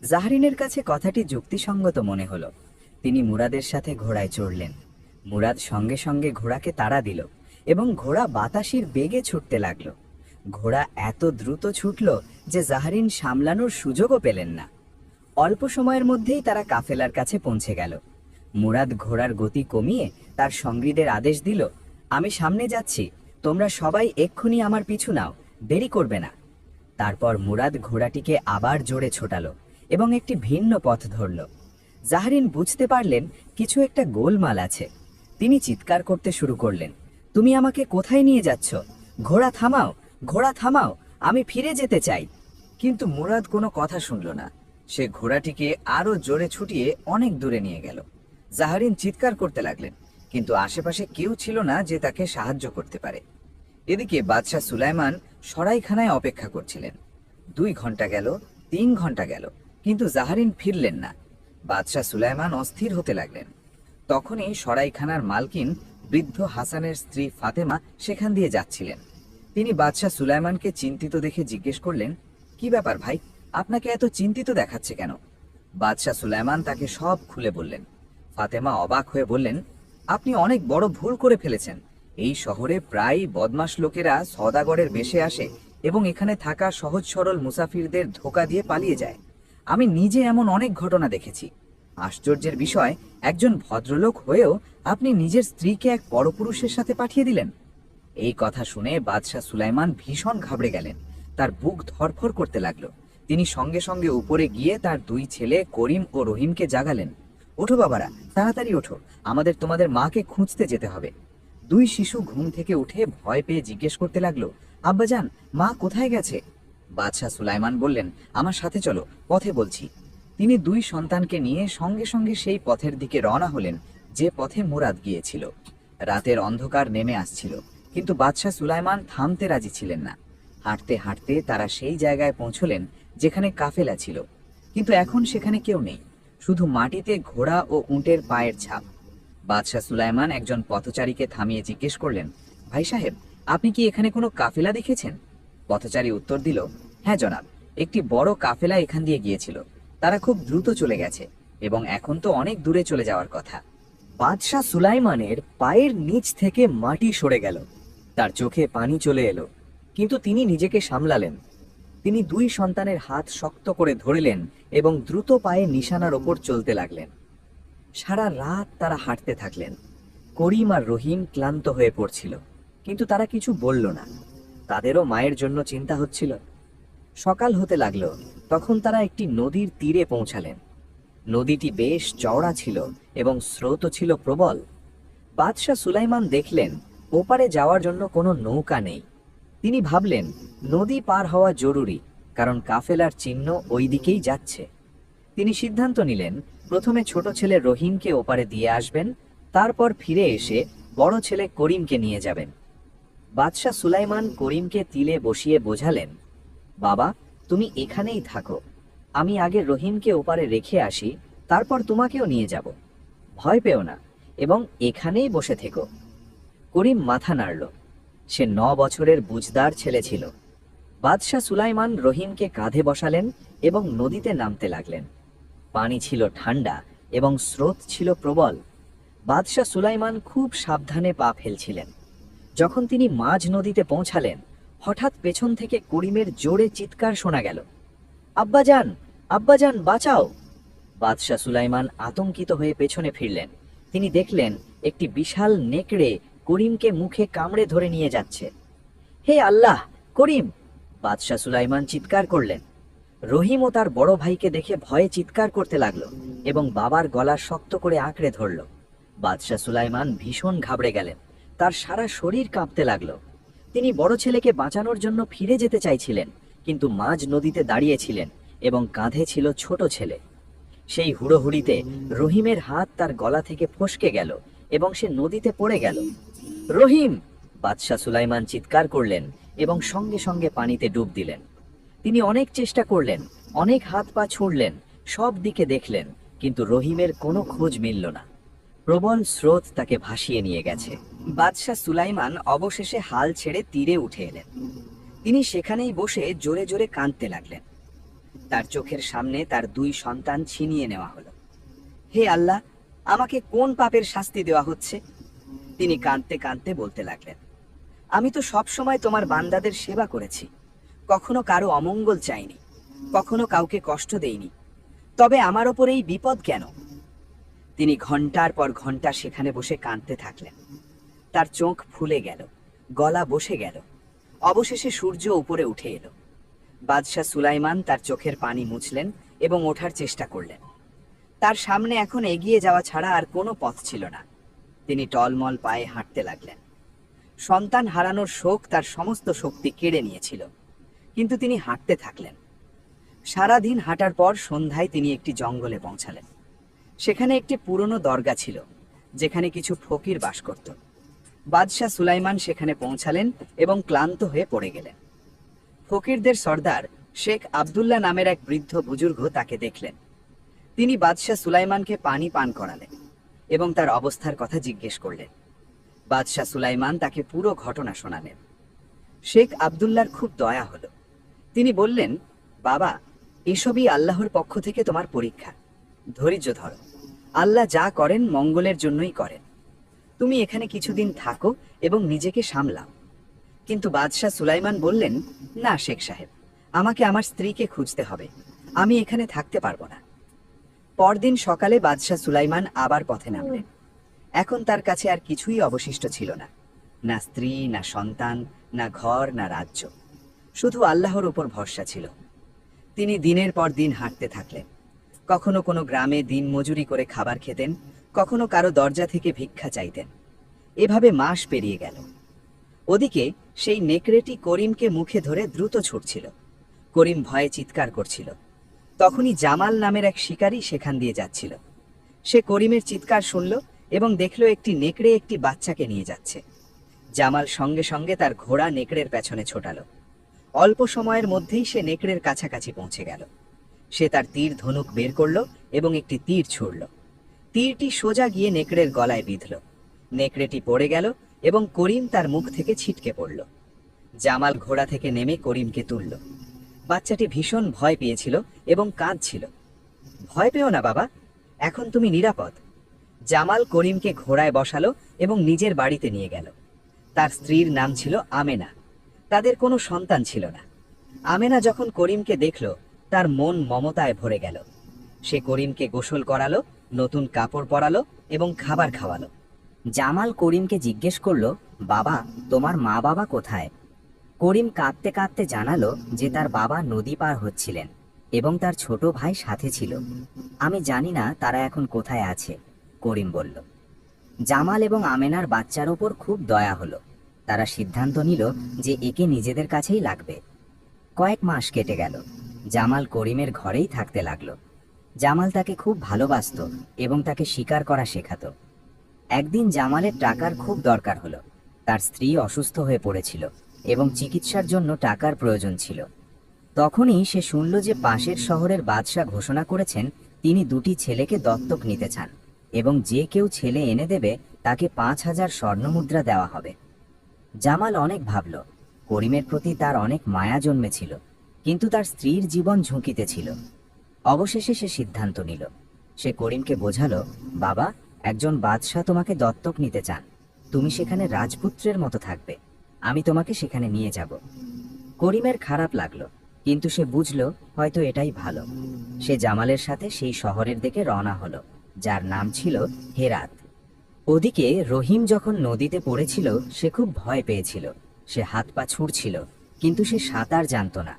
জাহরিনের কাছে কথাটি যুক্তিসঙ্গত মনে হলো। তিনি মুরাদের সাথে ঘোড়ায় চড়লেন। মুরাদ সঙ্গে সঙ্গে ঘোড়াকে তাড়া দিল এবং ঘোড়া বাতাসের বেগে ছুটতে লাগলো। ঘোড়া এত দ্রুত ছুটল যে জাহরিন সামলানোর সুযোগও পেলেন না। অল্প সময়ের মধ্যেই তারা কাফেলার কাছে পৌঁছে গেল। মুরাদ ঘোড়ার গতি কমিয়ে তার সঙ্গীদের আদেশ দিল, আমি সামনে যাচ্ছি, তোমরা সবাই এক্ষুনি আমার পিছু নাও, দেরি করবে না। তারপর মুরাদ ঘোড়াটিকে আবার জোরে ছোটালো এবং একটি ভিন্ন পথ ধরল। জাহরিন বুঝতে পারলেন কিছু একটা গোলমাল আছে। তিনি চিৎকার করতে শুরু করলেন, তুমি আমাকে কোথায় নিয়ে যাচ্ছ? ঘোড়া থামাও, ঘোড়া থামাও, আমি ফিরে যেতে চাই। কিন্তু মুরাদ কোনো কথা শুনল না। সে ঘোড়াটিকে আরো জোরে ছুটিয়ে অনেক দূরে নিয়ে গেল। জাহরিন চিৎকার করতে লাগলেন, কিন্তু আশেপাশে কেউ ছিল না যে তাকে সাহায্য করতে পারে। এদিকে বাদশাহ সুলাইমান সরাইখানায় অপেক্ষা করছিলেন। 2 ঘন্টা গেল, 3 ঘন্টা গেল, কিন্তু জাহরিন ফিরলেন না। বাদশাহ সুলাইমান অস্থির হতে লাগলেন। তখনই সরাইখানার মালকিন বৃদ্ধ হাসানের স্ত্রী ফাতেমা সেখান দিয়ে যাচ্ছিলেন। তিনি বাদশাহ সুলাইমানকে চিন্তিত দেখে জিজ্ঞেস করলেন, কি ব্যাপার ভাই, আপনাকে এত চিন্তিত দেখাচ্ছে কেন? বাদশাহ সুলাইমান তাকে সব খুলে বললেন। ফাতেমা অবাক হয়ে বললেন, আপনি অনেক বড় ভুল করে ফেলেছেন। এই শহরে প্রায় বদমাশ লোকেরা সওদাগরের বেশে আসে এবং এখানে থাকা সহজ সরল মুসাফিরদের ধোঁকা দিয়ে পালিয়ে যায়। আমি নিজে এমন অনেক ঘটনা দেখেছি। আশ্চর্যের বিষয়, একজন ভদ্রলোক হয়েও আপনি নিজের স্ত্রীকে এক পরপুরুষের সাথে পাঠিয়ে দিলেন। এই কথা শুনে বাদশাহ সুলাইমান ভীষণ ঘাবড়ে গেলেন। তার বুক ধরফর করতে লাগলো। তিনি সঙ্গে সঙ্গে উপরে গিয়ে তার 2 ছেলে করিম ও রহিমকে জাগালেন। ওঠো বাবারা, তাড়াতাড়ি ওঠো, আমাদের তোমাদের মাকে খুঁজতে যেতে হবে। 2 শিশু ঘুম থেকে উঠে ভয় পেয়ে জিজ্ঞেস করতে লাগলো, আব্বাজান, মা কোথায় গেছে? বাদশাহ সুলাইমান বললেন, আমার সাথে চলো, পথে বলছি। তিনি 2 সন্তানকে নিয়ে সঙ্গে সঙ্গে সেই পথের দিকে রওনা হলেন যে পথে মুরাদ গিয়েছিল। রাতের অন্ধকার নেমে আসছিল, কিন্তু বাদশাহ সুলাইমান থামতে রাজি ছিলেন না। হাঁটতে হাঁটতে তারা সেই জায়গায় পৌঁছলেন যেখানে কাফেলা ছিল, কিন্তু এখন সেখানে কেউ নেই। শুধু মাটিতে ঘোড়া ও উটের পায়ের ছাপ। বাদশাহ সুলাইমান একজন পথচারীকে থামিয়ে জিজ্ঞেস করলেন, ভাই সাহেব, আপনি কি এখানে কোনো কাফেলা দেখেছেন? পথচারী উত্তর দিল, হ্যাঁ জনাব, একটি বড় কাফেলা এখান দিয়ে গিয়েছিল। তারা খুব দ্রুত চলে গেছে এবং এখন তো অনেক দূরে চলে যাওয়ার কথা। বাদশাহ সুলাইমানের পায়ের নিচ থেকে মাটি সরে গেল, তার চোখে পানি চলে এলো, কিন্তু তিনি নিজেকে সামলালেন। তিনি দুই সন্তানের হাত শক্ত করে ধরলেন এবং দ্রুত পায়ে নিশানার ওপর চলতে লাগলেন। সারা রাত তারা হাঁটতে থাকলেন। করিম আর রহিম ক্লান্ত হয়ে পড়ছিল, কিন্তু তারা কিছু বলল না। তাদেরও মায়ের জন্য চিন্তা হচ্ছিল। সকাল হতে লাগলো, তখন তারা একটি নদীর তীরে পৌঁছালেন। নদীটি বেশ চওড়া ছিল এবং স্রোতও ছিল প্রবল। বাদশাহ সুলাইমান দেখলেন ওপারে যাওয়ার জন্য কোনো নৌকা নেই। তিনি ভাবলেন নদী পার হওয়া জরুরি, কারণ কাফেলার চিহ্ন ওই দিকেই যাচ্ছে। তিনি সিদ্ধান্ত নিলেন প্রথমে ছোট ছেলে রহিমকে ওপারে দিয়ে আসবেন, তারপর ফিরে এসে বড় ছেলে করিমকে নিয়ে যাবেন। বাদশাহ সুলাইমান করিমকে তিলে বসিয়ে বোঝালেন, বাবা, তুমি এখানেই থাকো, আমি আগে রহিমকে ওপারে রেখে আসি, তারপর তোমাকেও নিয়ে যাব। ভয় পেও না এবং এখানেই বসে থেকো। করিম মাথা নাড়ল। সে 9 বছরের বুঝদার ছেলে ছিল। বাদশাহ সুলাইমান রহিমকে কাঁধে বসালেন এবং নদীতে নামতে লাগলেন। পানি ছিল ঠান্ডা এবং স্রোত ছিল প্রবল। বাদশাহ সুলাইমান খুব সাবধানে পা ফেলছিলেন। যখন তিনি মাঝ নদীতে পৌঁছালেন, হঠাৎ পেছন থেকে করিমের জোরে চিৎকার শোনা গেল, আব্বাজান, আব্বাজান, বাঁচাও! বাদশাহ সুলাইমান আতঙ্কিত হয়ে পেছনে ফিরলেন। তিনি দেখলেন একটি বিশাল নেকড়ে করিমকে মুখে কামড়ে ধরে নিয়ে যাচ্ছে। হে আল্লাহ, করিম! বাদশাহ সুলাইমান চিৎকার করলেন। রহিম ও তার বড় ভাইকে দেখে ভয়ে চিৎকার করতে লাগলো এবং বাবার গলা শক্ত করে আঁকড়ে ধরল। বাদশাহ সুলাইমান ভীষণ ঘাবড়ে গেলেন। তার সারা শরীর কাঁপতে লাগলো। তিনি বড় ছেলেকে বাঁচানোর জন্য ফিরে যেতে চাইছিলেন, কিন্তু মাঝ নদীতে দাঁড়িয়েছিলেন এবং কাঁধে ছিল ছোট ছেলে। সেই হুড়োহুড়িতে রহিমের হাত তার গলা থেকে ফসকে গেল এবং সে নদীতে পড়ে গেল। রহিম! বাদশাহ সুলাইমান চিৎকার করলেন এবং সঙ্গে সঙ্গে পানিতে ডুব দিলেন। তিনি অনেক চেষ্টা করলেন, অনেক হাত পা ছুঁড়লেন, সব দিকে দেখলেন, কিন্তু রহিমের কোনো খোঁজ মিলল না। প্রবল স্রোত তাকে ভাসিয়ে নিয়ে গেছে। বাদশাহ সুলাইমান অবশেষে হাল ছেড়ে তীরে উঠে এলেন। তিনি সেখানেই বসে জোরে জোরে কাঁদতে লাগলেন। তার চোখের সামনে তার 2 সন্তান ছিনিয়ে নেওয়া হলো। হে আল্লাহ, আমাকে কোন পাপের শাস্তি দেওয়া হচ্ছে? তিনি কাঁদতে কাঁদতে বলতে লাগলেন, আমি তো সব সময় তোমার বান্দাদের সেবা করেছি, কখনো কারো অমঙ্গল চাইনি, কখনো কাউকে কষ্ট দেইনি, তবে আমার ওপর এই বিপদ কেন? তিনি ঘন্টার পর ঘন্টা সেখানে বসে কাঁদতে থাকলেন। তার চোখ ফুলে গেল, গলা বসে গেল। অবশেষে সূর্য উপরে উঠে এলো। বাদশাহ সুলাইমান তার চোখের পানি মুছলেন এবং ওঠার চেষ্টা করলেন। তার সামনে এখন এগিয়ে যাওয়া ছাড়া আর কোনো পথ ছিল না। তিনি টলমল পায়ে হাঁটতে লাগলেন। সন্তান হারানোর শোক তার সমস্ত শক্তি কেড়ে নিয়েছিল, কিন্তু তিনি হাঁটতে থাকলেন। সারাদিন হাঁটার পর সন্ধ্যায় তিনি একটি জঙ্গলে পৌঁছালেন। সেখানে একটি পুরনো দরগা ছিল, যেখানে কিছু ফকির বাস করত। বাদশাহ সুলাইমান সেখানে পৌঁছালেন এবং ক্লান্ত হয়ে পড়ে গেলেন। ফকিরদের সর্দার শেখ আব্দুল্লাহ নামের এক বৃদ্ধ বুজুর্গ তাকে দেখলেন। তিনি বাদশাহ সুলাইমানকে পানি পান করালেন এবং তার অবস্থার কথা জিজ্ঞেস করলেন। বাদশাহ সুলাইমান তাকে পুরো ঘটনা শোনালেন। শেখ আব্দুল্লাহর খুব দয়া হলো। তিনি বললেন, বাবা, এসবই আল্লাহর পক্ষ থেকে তোমার পরীক্ষা। ধৈর্য ধরো, আল্লাহ যা করেন মঙ্গলের জন্যই করেন। তুমি এখানে কিছুদিন থাকো এবং নিজেকে সামলাও। কিন্তু বাদশাহ সুলাইমান বললেন, না শেখ সাহেব, আমাকে আমার স্ত্রীকে খুঁজতে হবে, আমি এখানে থাকতে পারবো না। পরদিন সকালে বাদশাহ সুলাইমান আবার পথে নামলেন। এখন তার কাছে আর কিছুই অবশিষ্ট ছিল না, না স্ত্রী, না সন্তান, না ঘর, না রাজ্য। শুধু আল্লাহর উপর ভরসা ছিল। তিনি দিনের পর দিন হাঁটতে থাকলেন। কখনো কোনো গ্রামে দিন মজুরি করে খাবার খেতেন, কখনো কারো দরজা থেকে ভিক্ষা চাইতেন। এভাবে মাস পেরিয়ে গেল। ওদিকে সেই নেকড়েটি করিমকে মুখে ধরে দ্রুত ছুটছিল। করিম ভয়ে চিৎকার করছিল। তখনই জামাল নামের এক শিকারী সেখান দিয়ে যাচ্ছিল। সে করিমের চিৎকার শুনল এবং দেখল একটি নেকড়ে একটি বাচ্চাকে নিয়ে যাচ্ছে। জামাল সঙ্গে সঙ্গে তার ঘোড়া নেকড়ের পেছনে ছোটালো। অল্প সময়ের মধ্যেই সে নেকড়ের কাছাকাছি পৌঁছে গেল। সে তার তীর ধনুক বের করলো এবং একটি তীর ছুড়ল। তীরটি সোজা গিয়ে নেকড়ের গলায় বিঁধল। নেকড়েটি পড়ে গেল এবং করিম তার মুখ থেকে ছিটকে পড়ল। জামাল ঘোড়া থেকে নেমে করিমকে তুলল। বাচ্চাটি ভীষণ ভয় পেয়েছিল এবং কাঁদছিল। ভয় পেও না বাবা, এখন তুমি নিরাপদ। জামাল করিমকে ঘোড়ায় বসালো এবং নিজের বাড়িতে নিয়ে গেল। তার স্ত্রীর নাম ছিল আমেনা। তাদের কোনো সন্তান ছিল না। আমেনা যখন করিমকে দেখল, তার মন মমতায় ভরে গেল। সে করিমকে গোসল করালো, নতুন কাপড় পরালো এবং খাবার খাওয়ালো। জামাল করিমকে জিজ্ঞেস করলো, বাবা, তোমার মা বাবা কোথায়? করিম কাঁদতে কাঁদতে জানালো যে তার বাবা নদী পার হচ্ছিলেন এবং তার ছোট ভাই সাথে ছিল। আমি জানি না তারা এখন কোথায় আছে, করিম বলল। জামাল এবং আমেনার বাচ্চার ওপর খুব দয়া হলো। তারা সিদ্ধান্ত নিল যে একে নিজেদের কাছেই লাগবে। কয়েক মাস কেটে গেল। জামাল করিমের ঘরেই থাকতে লাগলো। জামাল তাকে খুব ভালোবাসতো এবং তাকে শিকার করা শেখাতো। একদিন জামালের টাকার খুব দরকার হলো। তার স্ত্রী অসুস্থ হয়ে পড়েছিল এবং চিকিৎসার জন্য টাকার প্রয়োজন ছিল। তখনই সে শুনল যে পাশের শহরের বাদশা ঘোষণা করেছেন তিনি দুটি ছেলেকে দত্তক নিতে চান এবং যে কেউ ছেলে এনে দেবে তাকে 5,000 স্বর্ণমুদ্রা দেওয়া হবে। জামাল অনেক ভাবল। করিমের প্রতি তার অনেক মায়া জন্মেছিল, কিন্তু তার স্ত্রীর জীবন ঝুঁকিতে ছিল। অবশেষে সে সিদ্ধান্ত নিল। সে করিমকে বোঝালো, বাবা, একজন বাদশা তোমাকে দত্তক নিতে চান। তুমি সেখানে রাজপুত্রের মতো থাকবে। আমি তোমাকে সেখানে নিয়ে যাব। করিমের খারাপ লাগলো, কিন্তু সে বুঝল হয়তো এটাই ভালো। সে জামালের সাথে সেই শহরের দিকে রওনা হলো, যার নাম ছিল হেরাত। ওদিকে রহিম যখন নদীতে পড়েছিল সে খুব ভয় পেয়েছিল। সে হাত পা ছুঁড়ছিল, কিন্তু সে সাঁতার জানত না।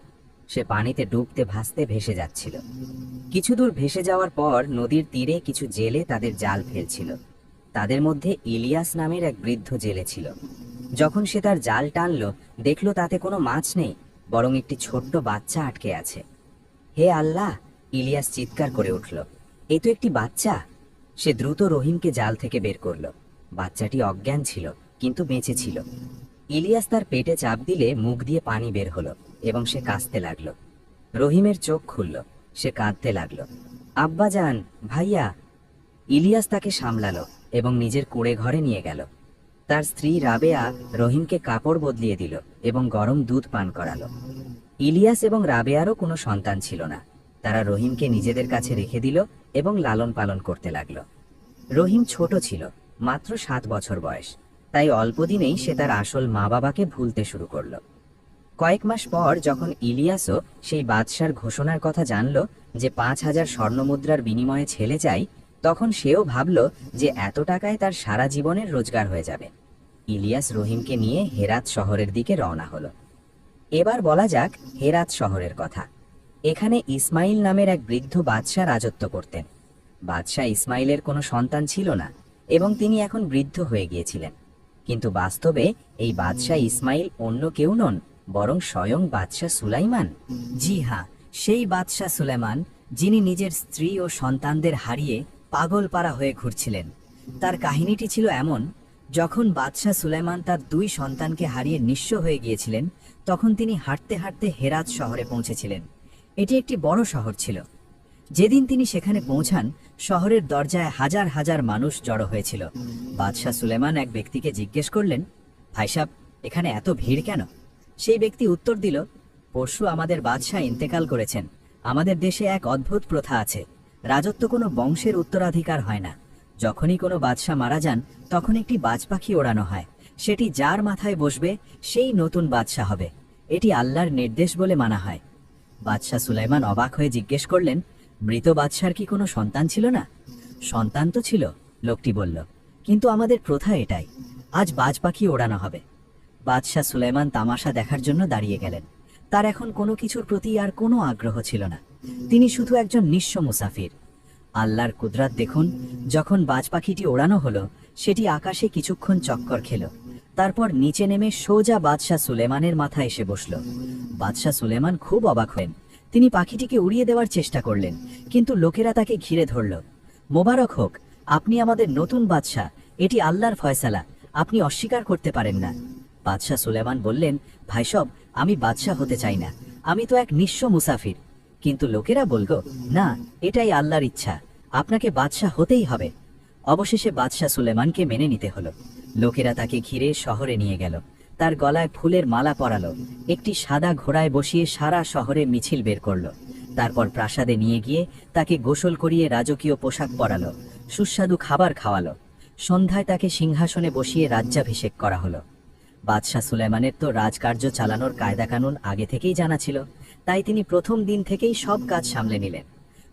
সে পানিতে ডুবতে ভাসতে ভেসে যাচ্ছিল। কিছু দূর ভেসে যাওয়ার পর নদীর তীরে কিছু জেলে তাদের জাল ফেলছিল। তাদের মধ্যে ইলিয়াস নামের এক বৃদ্ধ জেলে ছিল। যখন সে তার জাল টানল, দেখল তাতে কোনো মাছ নেই, বরং একটি ছোট্ট বাচ্চা আটকে আছে। হে আল্লাহ, ইলিয়াস চিৎকার করে উঠল, এ তো একটি বাচ্চা। সে দ্রুত রহিমকে জাল থেকে বের করল। বাচ্চাটি অজ্ঞান ছিল, কিন্তু বেঁচে ছিল। ইলিয়াস তার পেটে চাপ দিলে মুখ দিয়ে পানি বের হলো এবং সে কাঁদতে লাগলো। রহিমের চোখ খুলল, সে কাঁদতে লাগলো, আব্বাজান, ভাইয়া। ইলিয়াস তাকে সামলালো এবং নিজের কুঁড়ে ঘরে নিয়ে গেল। তার স্ত্রী রাবেয়া রহিমকে কাপড় বদলিয়ে দিল এবং গরম দুধ পান করালো। ইলিয়াস এবং রাবেয়ারও কোনো সন্তান ছিল না। তারা রহিমকে নিজেদের কাছে রেখে দিল এবং লালন পালন করতে লাগলো। রহিম ছোট ছিল, মাত্র 7 বছর বয়স। তাই অল্প দিনেই সে তার আসল মা বাবাকে ভুলতে শুরু করলো। কয়েক মাস পর যখন ইলিয়াসও সেই বাদশার ঘোষণার কথা জানল যে 5,000 স্বর্ণমুদ্রার বিনিময়ে ছেলে চাই, তখন সেও ভাবল যে এত টাকায় তার সারা জীবনের রোজগার হয়ে যাবে। ইলিয়াস রহিমকে নিয়ে হেরাত শহরের দিকে রওনা হলো। এবার বলা যাক হেরাত শহরের কথা। এখানে ইসমাইল নামের এক বৃদ্ধ বাদশা রাজত্ব করতেন। বাদশা ইসমাইলের কোনো সন্তান ছিল না এবং তিনি এখন বৃদ্ধ হয়ে গিয়েছিলেন। কিন্তু বাস্তবে এই বাদশা ইসমাইল অন্য কেউ নন, বরং স্বয়ং বাদশা সুলাইমান। জি হ্যাঁ, সেই বাদশা সুলাইমান যিনি নিজের স্ত্রী ও সন্তানদের হারিয়ে পাগলপাড়া হয়ে ঘুরছিলেন। তার কাহিনীটি ছিল এমন, যখন বাদশা সুলাইমান তার 2 সন্তানকে হারিয়ে নিঃস্ব হয়ে গিয়েছিলেন, তখন তিনি হাঁটতে হাঁটতে হেরাত শহরে পৌঁছেছিলেন। এটি একটি বড় শহর ছিল। যেদিন তিনি সেখানে পৌঁছান, শহরের দরজায় হাজার হাজার মানুষ জড়ো হয়েছিল। বাদশা সুলাইমান এক ব্যক্তিকে জিজ্ঞেস করলেন, ভাই সাহেব, এখানে এত ভিড় কেন? সেই ব্যক্তি উত্তর দিল, পরশু আমাদের বাদশা ইন্তেকাল করেছেন। আমাদের দেশে এক অদ্ভুত প্রথা আছে, রাজত্ব কোনো বংশের উত্তরাধিকার হয় না। যখনই কোনো বাদশা মারা যান, তখন একটি বাজ পাখি ওড়ানো হয়। সেটি যার মাথায় বসবে সেই নতুন বাদশা হবে। এটি আল্লাহর নির্দেশ বলে মানা হয়। বাদশা সুলাইমান অবাক হয়ে জিজ্ঞেস করলেন, মৃত বাদশার কি কোনো সন্তান ছিল না? সন্তান তো ছিল, লোকটি বলল, কিন্তু আমাদের প্রথা এটাই, আজ বাজ পাখি ওড়ানো হবে। বাদশা সুলাইমান তামাশা দেখার জন্য দাঁড়িয়ে গেলেন। তার এখন কোনো কিছুর প্রতি আর কোনো আগ্রহ ছিল না। তিনি শুধু একজন নিঃস্ব মুসাফির। আল্লাহর কুদরত দেখুন, যখন বাজ পাখিটি ওড়ানো হলো, সেটি আকাশে কিছুক্ষণ চক্কর খেল। তারপর নিচে নেমে সোজা বাদশা সুলেমানের মাথায় এসে বসল। বাদশা সুলেমান খুব অবাক হলেন। তিনি পাখিটিকে উড়িয়ে দেওয়ার চেষ্টা করলেন, কিন্তু লোকেরা তাকে ঘিরে ধরল। মোবারক হোক, আপনি আমাদের নতুন বাদশা, এটি আল্লাহর ফয়সালা, আপনি অস্বীকার করতে পারেন না। বাদশা সুলেমান বললেন, ভাইসব, আমি বাদশা হতে চাই না, আমি তো এক নিঃস্ব মুসাফির। কিন্তু লোকেরা বলল, না, এটাই আল্লাহর ইচ্ছা, আপনাকে বাদশাহ হতেই হবে। অবশেষে বাদশাহ সুলেমানকে মেনে নিতে হলো। লোকেরা তাকে ঘিরে শহরে নিয়ে গেল, তার গলায় ফুলের মালা পরালো, একটি সাদা ঘোড়ায় বসিয়ে সারা শহরে মিছিল বের করলো। তারপর প্রাসাদে নিয়ে গিয়ে তাকে গোসল করিয়ে রাজকীয় পোশাক পরালো, সুস্বাদু খাবার খাওয়ালো। সন্ধ্যায় তাকে সিংহাসনে বসিয়ে রাজ্যাভিষেক করা হলো। বাদশাহ সুলেমানের তো রাজকার্য চালানোর কায়দাকানুন আগে থেকেই জানা ছিল, তাই তিনি প্রথম দিন থেকেই সব কাজ সামলে নিলেন।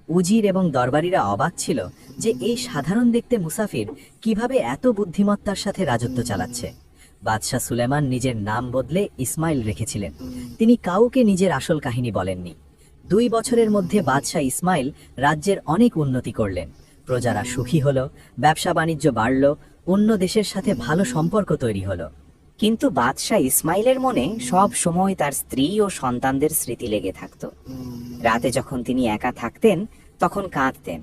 উজির এবং দরবারিরা অবাক ছিল যে এই সাধারণ দেখতে মুসাফির কিভাবে এত বুদ্ধিমত্তার সাথে রাজত্ব চালাচ্ছে। বাদশাহ সুলেমান নিজের নাম বদলে ইসমাইল রেখেছিলেন। তিনি কাউকে নিজের আসল কাহিনী বলেননি। 2 বছরের মধ্যে বাদশাহ ইসমাইল রাজ্যের অনেক উন্নতি করলেন। প্রজারা সুখী হলো, ব্যবসা বাণিজ্য বাড়ল, অন্য দেশের সাথে ভালো সম্পর্ক তৈরি হলো। কিন্তু বাদশাহ ইসমাইলের মনে সব সময় তার স্ত্রী ও সন্তানদের স্মৃতি লেগে থাকত। রাতে যখন তিনি একা থাকতেন তখন কাঁদতেন,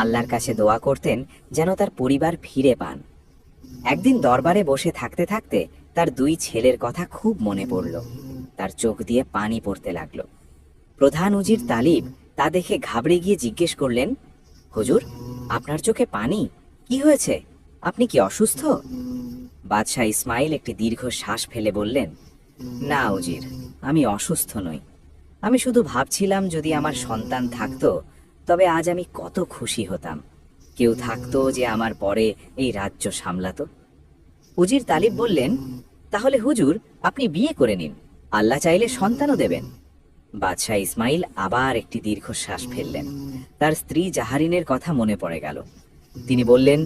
আল্লাহর কাছে দোয়া করতেন যেন তার পরিবার ফিরে পান। একদিন দরবারে বসে থাকতে থাকতে তার 2 ছেলের কথা খুব মনে পড়ল। তার চোখ দিয়ে পানি পড়তে লাগলো। প্রধান উজির তালিব তা দেখে ঘাবড়ে গিয়ে জিজ্ঞেস করলেন, হুজুর, আপনার চোখে পানি? কি হয়েছে? আপনি কি অসুস্থ? বাদশাহ ইসমাইল একটি দীর্ঘ শ্বাস ফেলে বললেন, না উজির, আমি অসুস্থ নই। আমি শুধু ভাবছিলাম যদি আমার সন্তান থাকতো তবে আজ আমি কত খুশি হতাম। কেউ থাকতো যে আমার পরে এই রাজ্য সামলাতো। উজির তালিব বললেন, তাহলে হুজুর আপনি বিয়ে করে নিন, আল্লাহ চাইলে সন্তানও দেবেন। বাদশাহ ইসমাইল আবার একটি দীর্ঘশ্বাস ফেললেন। তার স্ত্রী জাহারিনের কথা মনে পড়ে গেল। তিনি বললেন,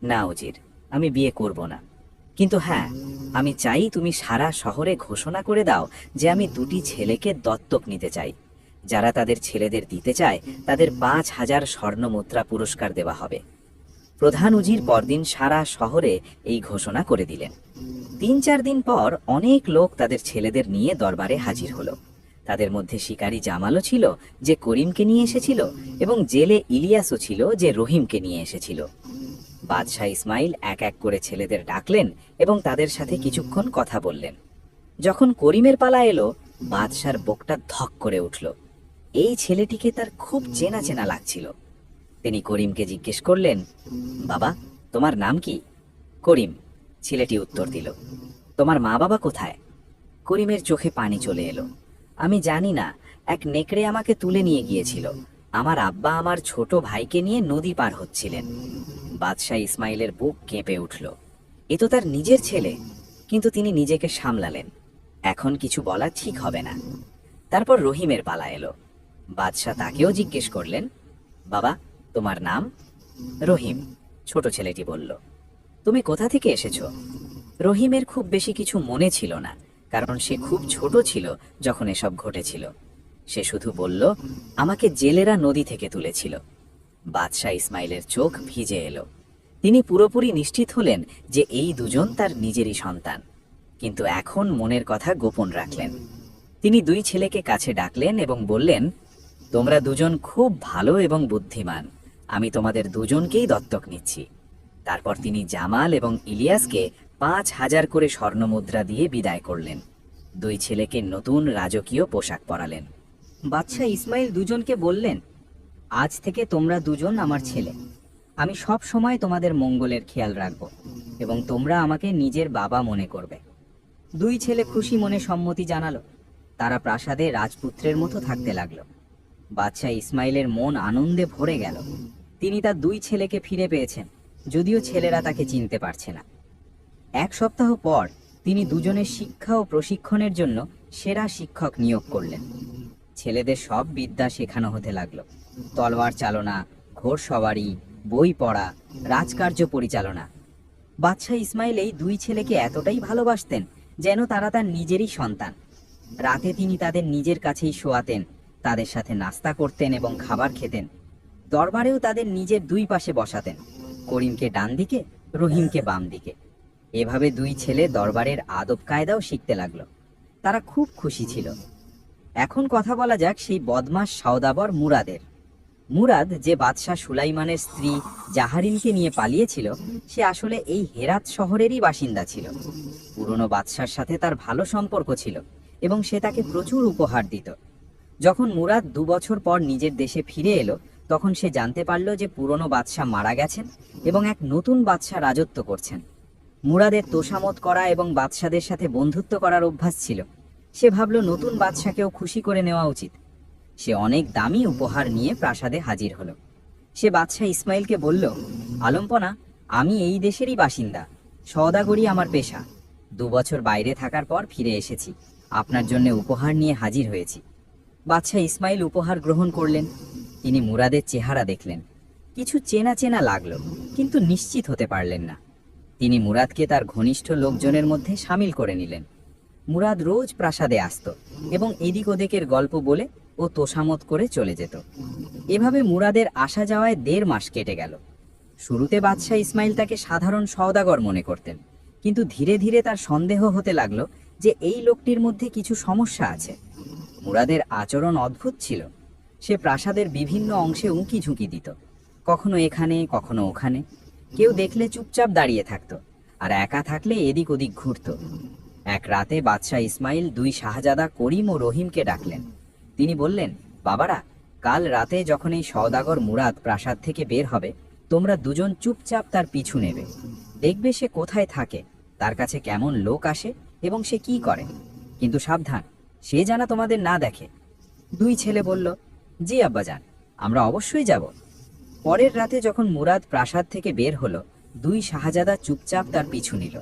না উজির, আমি বিয়ে করব না। কিন্তু হ্যাঁ, আমি চাই তুমি সারা শহরে ঘোষণা করে দাও যে আমি 2টি ছেলেকে দত্তক নিতে চাই। যারা তাদের ছেলেদের দিতে চায় তাদের 5,000 স্বর্ণ মুদ্রা পুরস্কার দেওয়া হবে। প্রধান উজির পরদিন সারা শহরে এই ঘোষণা করে দিলেন। 3-4 দিন পর অনেক লোক তাদের ছেলেদের নিয়ে দরবারে হাজির হলো। তাদের মধ্যে শিকারী জামালও ছিল যে করিমকে নিয়ে এসেছিল, এবং জেলে ইলিয়াসও ছিল যে রহিমকে নিয়ে এসেছিল। বাদশাহ ইসমাইল এক এক করে ছেলেদের ডাকলেন এবং তাদের সাথে কিছুক্ষণ কথা বললেন। যখন করিমের পালা এলো, বাদশার বুকটা ধক করে উঠল। এই ছেলেটিকে তার খুব চেনা চেনা লাগছিল। তিনি করিমকে জিজ্ঞেস করলেন, বাবা, তোমার নাম কি? করিম, ছেলেটি উত্তর দিল। তোমার মা বাবা কোথায়? করিমের চোখে পানি চলে এলো। আমি জানি না, এক নেকড়ে আমাকে তুলে নিয়ে গিয়েছিল। আমার আব্বা আমার ছোট ভাইকে নিয়ে নদী পার হচ্ছিলেন। বাদশাহ ইসমাইলের বুক কেঁপে উঠল। এ তো তার নিজের ছেলে, কিন্তু তিনি নিজেকে সামলালেন। এখন কিছু বলা ঠিক হবে না। তারপর রহিমের পালা এলো। বাদশাহ তাকেও জিজ্ঞেস করলেন, বাবা, তোমার নাম? রহিম, ছোট ছেলেটি বলল। তুমি কোথা থেকে এসেছো? রহিমের খুব বেশি কিছু মনে ছিল না, কারণ সে খুব ছোট ছিল যখন এসব ঘটেছিল। সে শুধু বলল, আমাকে জেলেরা নদী থেকে তুলেছিল। বাদশাহ ইসমাইলের চোখ ভিজে এলো। তিনি পুরোপুরি নিশ্চিত হলেন যে এই দুজন তার নিজেরই সন্তান, কিন্তু এখন মনের কথা গোপন রাখলেন। তিনি 2 ছেলেকে কাছে ডাকলেন এবং বললেন, তোমরা দুজন খুব ভালো এবং বুদ্ধিমান, আমি তোমাদের দুজনকেই দত্তক নিচ্ছি। তারপর তিনি জামাল এবং ইলিয়াসকে 5,000 করে স্বর্ণমুদ্রা দিয়ে বিদায় করলেন। 2 ছেলেকে নতুন রাজকীয় পোশাক পরালেন। বাদশাহ ইসমাইল দুজনকে বললেন, আজ থেকে তোমরা দুজন আমার ছেলে। আমি সব সময় তোমাদের মঙ্গলের খেয়াল রাখব এবং তোমরা আমাকে নিজের বাবা মনে করবে। 2 ছেলে খুশি মনে সম্মতি জানালো। তারা প্রাসাদে রাজপুত্রের মতো থাকতে লাগলো। বাদশাহ ইসমাইলের মন আনন্দে ভরে গেল। তিনি তার 2 ছেলেকে ফিরে পেয়েছেন, যদিও ছেলেরা তাকে চিনতে পারছে না। 1 সপ্তাহ পর তিনি দুজনের শিক্ষা ও প্রশিক্ষণের জন্য সেরা শিক্ষক নিয়োগ করলেন। ছেলেদের সব বিদ্যা শেখানো হতে লাগলো। তলোয়ার চালনা, ঘোড়সওয়ারি, বই পড়া, রাজকার্য পরিচালনা। বাদশাহ ইসমাইল এই 2 ছেলেকে এতটাই ভালোবাসতেন যেন তারা তার নিজেরই সন্তান। রাতে তিনি তাদের নিজের কাছেই শোয়াতেন, তাদের সাথে নাস্তা করতেন এবং খাবার খেতেন। দরবারেও তাদের নিজের 2 পাশে বসাতেন, করিমকে ডান দিকে, রহিমকে বাম দিকে। এভাবে 2 ছেলে দরবারের আদব কায়দাও শিখতে লাগলো। তারা খুব খুশি ছিল। এখন কথা বলা যাক সেই বদমাশ সওদাগর মুরাদের। মুরাদ, যে বাদশাহ সুলাইমানের স্ত্রী জাহারিনকে নিয়ে পালিয়েছিল, সে আসলে এই হেরাত শহরেরই বাসিন্দা ছিল। পুরনো বাদশার সাথে তার ভালো সম্পর্ক ছিল এবং সে তাকে প্রচুর উপহার দিত। যখন মুরাদ 2 বছর পর নিজের দেশে ফিরে এলো, তখন সে জানতে পারল যে পুরনো বাদশাহ মারা গেছেন এবং এক নতুন বাদশাহ রাজত্ব করছেন। মুরাদের তোষামত করা এবং বাদশাদের সাথে বন্ধুত্ব করার অভ্যাস ছিল। সে ভাবল নতুন বাদশাকেও খুশি করে নেওয়া উচিত। সে অনেক দামি উপহার নিয়ে প্রাসাদে হাজির হলো। সে বাদশাহ ইসমাইলকে বলল, আলম্পনা, আমি এই দেশেরই বাসিন্দা, সওদাগরি আমার পেশা। 2 বছর বাইরে থাকার পর ফিরে এসেছি, আপনার জন্য উপহার নিয়ে হাজির হয়েছি। বাদশাহ ইসমাইল উপহার গ্রহণ করলেন। তিনি মুরাদের চেহারা দেখলেন। কিছু চেনা চেনা লাগলো, কিন্তু নিশ্চিত হতে পারলেন না। তিনি মুরাদকে তার ঘনিষ্ঠ লোকজনের মধ্যে সামিল করে নিলেন। মুরাদ রোজ প্রাসাদে আসতো এবং এদিক ওদিকের গল্প বলে ও তোষামত করে চলে যেত। এভাবে মুরাদের আসা যাওয়ায় 1.5 মাস কেটে গেল। শুরুতে বাদশাহ ইসমাইল তাকে সাধারণ সওদাগর মনে করতেন, কিন্তু ধীরে ধীরে তার সন্দেহ হতে লাগলো যে এই লোকটির মধ্যে কিছু সমস্যা আছে। মুরাদের আচরণ অদ্ভুত ছিল। সে প্রাসাদের বিভিন্ন অংশে উঁকি ঝুঁকি দিত, কখনো এখানে কখনো ওখানে। কেউ দেখলে চুপচাপ দাঁড়িয়ে থাকতো, আর একা থাকলে এদিক ওদিক ঘুরত। এক রাতে বাদশাহ ইসমাইল 2 শাহজাদা করিম ও রহিমকে ডাকলেন। তিনি বললেন, বাবারা, কাল রাতে যখন এই সওদাগর মুরাদ প্রাসাদ থেকে বের হবে, তোমরা দুজন চুপচাপ তার পিছু নেবে। দেখবে সে কোথায় থাকে, তার কাছে কেমন লোক আসে এবং সে কি করে। কিন্তু সাবধান, সে যেন তোমাদের না দেখে। 2 ছেলে বলল, জি আব্বাজান, আমরা অবশ্যই যাব। পরের রাতে যখন মুরাদ প্রাসাদ থেকে বের হলো, 2 শাহজাদা চুপচাপ তার পিছু নিল।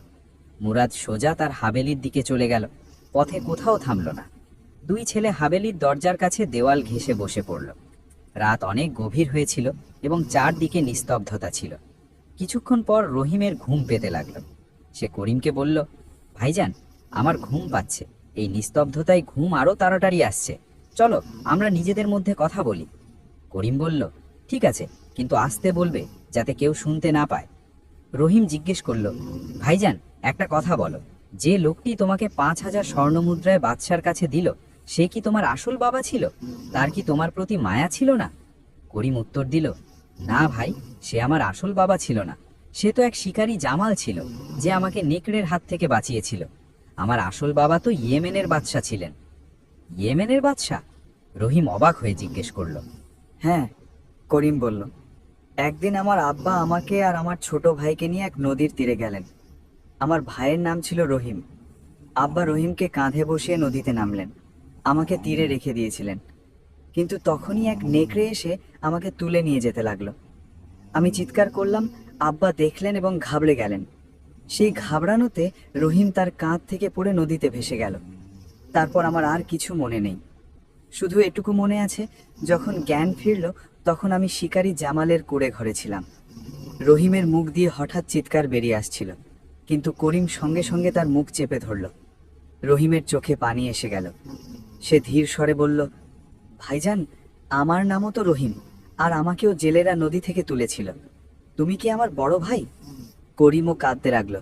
মুরাদ সোজা তার হাবেলির দিকে চলে গেল, পথে কোথাও থামল না। 2 ছেলে হাবেলির দরজার কাছে দেওয়াল ঘেঁষে বসে পড়ল। রাত অনেক গভীর হয়েছিল এবং চারদিকে নিস্তব্ধতা ছিল। কিছুক্ষণ পর রহিমের ঘুম পেতে লাগলো। সে করিমকে বলল, ভাইজান, আমার ঘুম পাচ্ছে। এই নিস্তব্ধতায় ঘুম আরো তাড়াতাড়ি আসছে। চলো আমরা নিজেদের মধ্যে কথা বলি। করিম বলল, ঠিক আছে, কিন্তু আস্তে বলবে, যাতে কেউ শুনতে না পায়। রহিম জিজ্ঞেস করল, ভাইজান, একটা কথা বলো, যে লোকটি তোমাকে 5,000 স্বর্ণমুদ্রায় বাদশার কাছে দিল, সে কি তোমার আসল বাবা ছিল? তার কি তোমার প্রতি মায়া ছিল না? করিম উত্তর দিল, না ভাই, সে আমার আসল বাবা ছিল না। সে তো এক শিকারী জামাল ছিল, যে আমাকে নেকড়ের হাত থেকে বাঁচিয়েছিল। আমার আসল বাবা তো ইয়েমেনের বাদশা ছিলেন। ইয়েমেনের বাদশা? রহিম অবাক হয়ে জিজ্ঞেস করল। হ্যাঁ, করিম বলল, একদিন আমার আব্বা আমাকে আর আমার ছোট ভাইকে নিয়ে এক নদীর তীরে গেলেন। আমার ভাইয়ের নাম ছিল রহিম। আব্বা রহিমকে কাঁধে বসিয়ে নদীতে নামলেন, আমাকে তীরে রেখে দিয়েছিলেন। কিন্তু তখনই এক নেকড়ে এসে আমাকে তুলে নিয়ে যেতে লাগলো। আমি চিৎকার করলাম, আব্বা দেখলেন এবং ঘাবড়ে গেলেন। সেই ঘাবড়ানোতে রহিম তার কাঁধ থেকে পড়ে নদীতে ভেসে গেল। তারপর আমার আর কিছু মনে নেই। শুধু এটুকু মনে আছে, যখন জ্ঞান ফিরল তখন আমি শিকারী জামালের কুড়ে ঘরে ছিলাম। রহিমের মুখ দিয়ে হঠাৎ চিৎকার বেরিয়ে আসছিল, কিন্তু করিম সঙ্গে সঙ্গে তার মুখ চেপে ধরল। রহিমের চোখে পানি এসে গেল। সে ধীর স্বরে বলল, ভাইজান, আমার নামও তো রহিম, আর আমাকেও জেলেরা নদী থেকে তুলেছিল। তুমি কি আমার বড় ভাই? করিমও কাঁদতে লাগলো।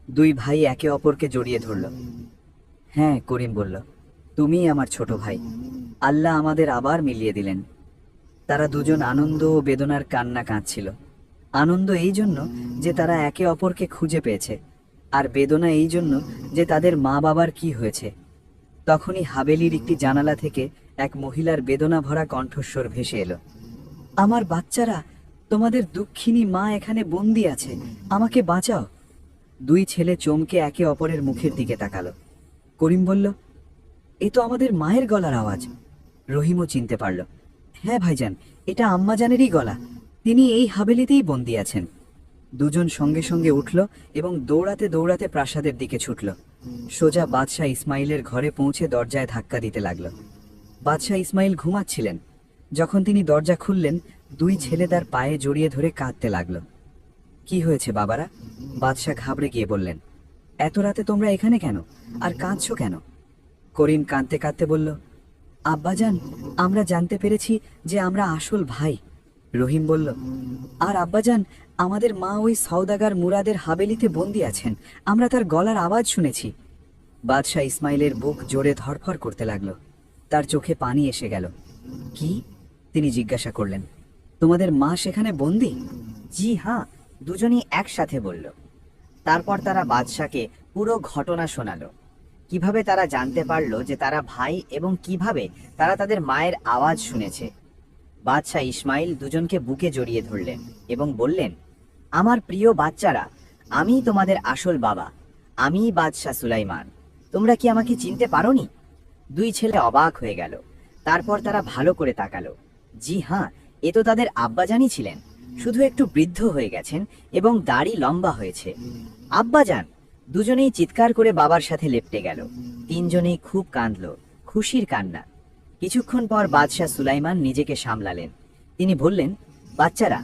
2 ভাই একে অপরকে জড়িয়ে ধরল। হ্যাঁ, করিম বলল, তুমিই আমার ছোট ভাই। আল্লাহ আমাদের আবার মিলিয়ে দিলেন। তারা দুজন আনন্দ ও বেদনার কান্না কাঁদছিল। আনন্দ এই জন্য যে তারা একে অপরকে খুঁজে পেয়েছে, আর বেদনা এই জন্য যে তাদের মা বাবার কি হয়েছে। তখনই হাবেলির একটি জানালা থেকে এক মহিলার বেদনা ভরা কণ্ঠস্বর ভেসে এলো, আমার বাচ্চারা, তোমাদের দুঃখিনী মা এখানে বন্দি আছে, আমাকে বাঁচাও। 2 ছেলে চমকে একে অপরের মুখের দিকে তাকালো। করিম বলল, এ তো আমাদের মায়ের গলার আওয়াজ। রহিমও চিনতে পারল, হ্যাঁ ভাইজান, এটা আম্মাজানেরই গলা। তিনি এই হাবেলিতেই বন্দি আছেন। দুজন সঙ্গে সঙ্গে উঠল এবং দৌড়াতে দৌড়াতে প্রাসাদের দিকে ছুটল। সোজা বাদশাহ ইসমাইলের ঘরে পৌঁছে দরজায় ধাক্কা দিতে লাগলো। বাদশাহ ইসমাইল ঘুমাচ্ছিলেন। যখন তিনি দরজা খুললেন, 2 ছেলে তার পায়ে জড়িয়ে ধরে কাঁদতে লাগলো। কি হয়েছে বাবারা? বাদশাহ ঘাবড়ে গিয়ে বললেন, এত রাতে তোমরা এখানে কেন, আর কাঁদছো কেন? করিম কাঁদতে কাঁদতে বলল, আব্বাজান, আমরা জানতে পেরেছি যে আমরা আসল ভাই। রহিম বলল, আর আব্বাজান, আমাদের মা ওই সওদাগার মুরাদের হাবেলিতে বন্দি আছেন, আমরা তার গলার আওয়াজ শুনেছি। বাদশাহ ইসমাইলের বুক জোরে ধরফর করতে লাগলো। তার চোখে পানি এসে গেল। কি? তিনি জিজ্ঞাসা করলেন, তোমাদের মা সেখানে বন্দি? জি হ্যাঁ, দুজনই একসাথে বলল। তারপর তারা বাদশাকে পুরো ঘটনা শোনালো। কিভাবে তারা জানতে পারলো যে তারা ভাই এবং কিভাবে তারা তাদের মায়ের আওয়াজ শুনেছে। বাদশাহ ইসমাইল দুজনকে বুকে জড়িয়ে ধরলেন এবং বললেন, আমার প্রিয় বাচ্চারা, আমি তোমাদের আসল বাবা, আমি বাদশাহ সুলাইমান। তোমরা কি আমাকে চিনতে পারোনি? দুই ছেলে অবাক হয়ে গেল। তারপর তারা ভালো করে তাকালো। জি হ্যাঁ, এ তো তাদের আব্বাজানই ছিলেন, শুধু একটু বৃদ্ধ হয়ে গেছেন এবং দাড়ি লম্বা হয়েছে। আব্বাজান! দুজনেই চিৎকার করে বাবার সাথে লেপ্টে গেল। তিনজনেই খুব কাঁদলো, খুশির কান্না। কিছুক্ষণ পর বাদশাহ সুলাইমান নিজেকে সামলালেন। তিনি বললেন, বাচ্চারা,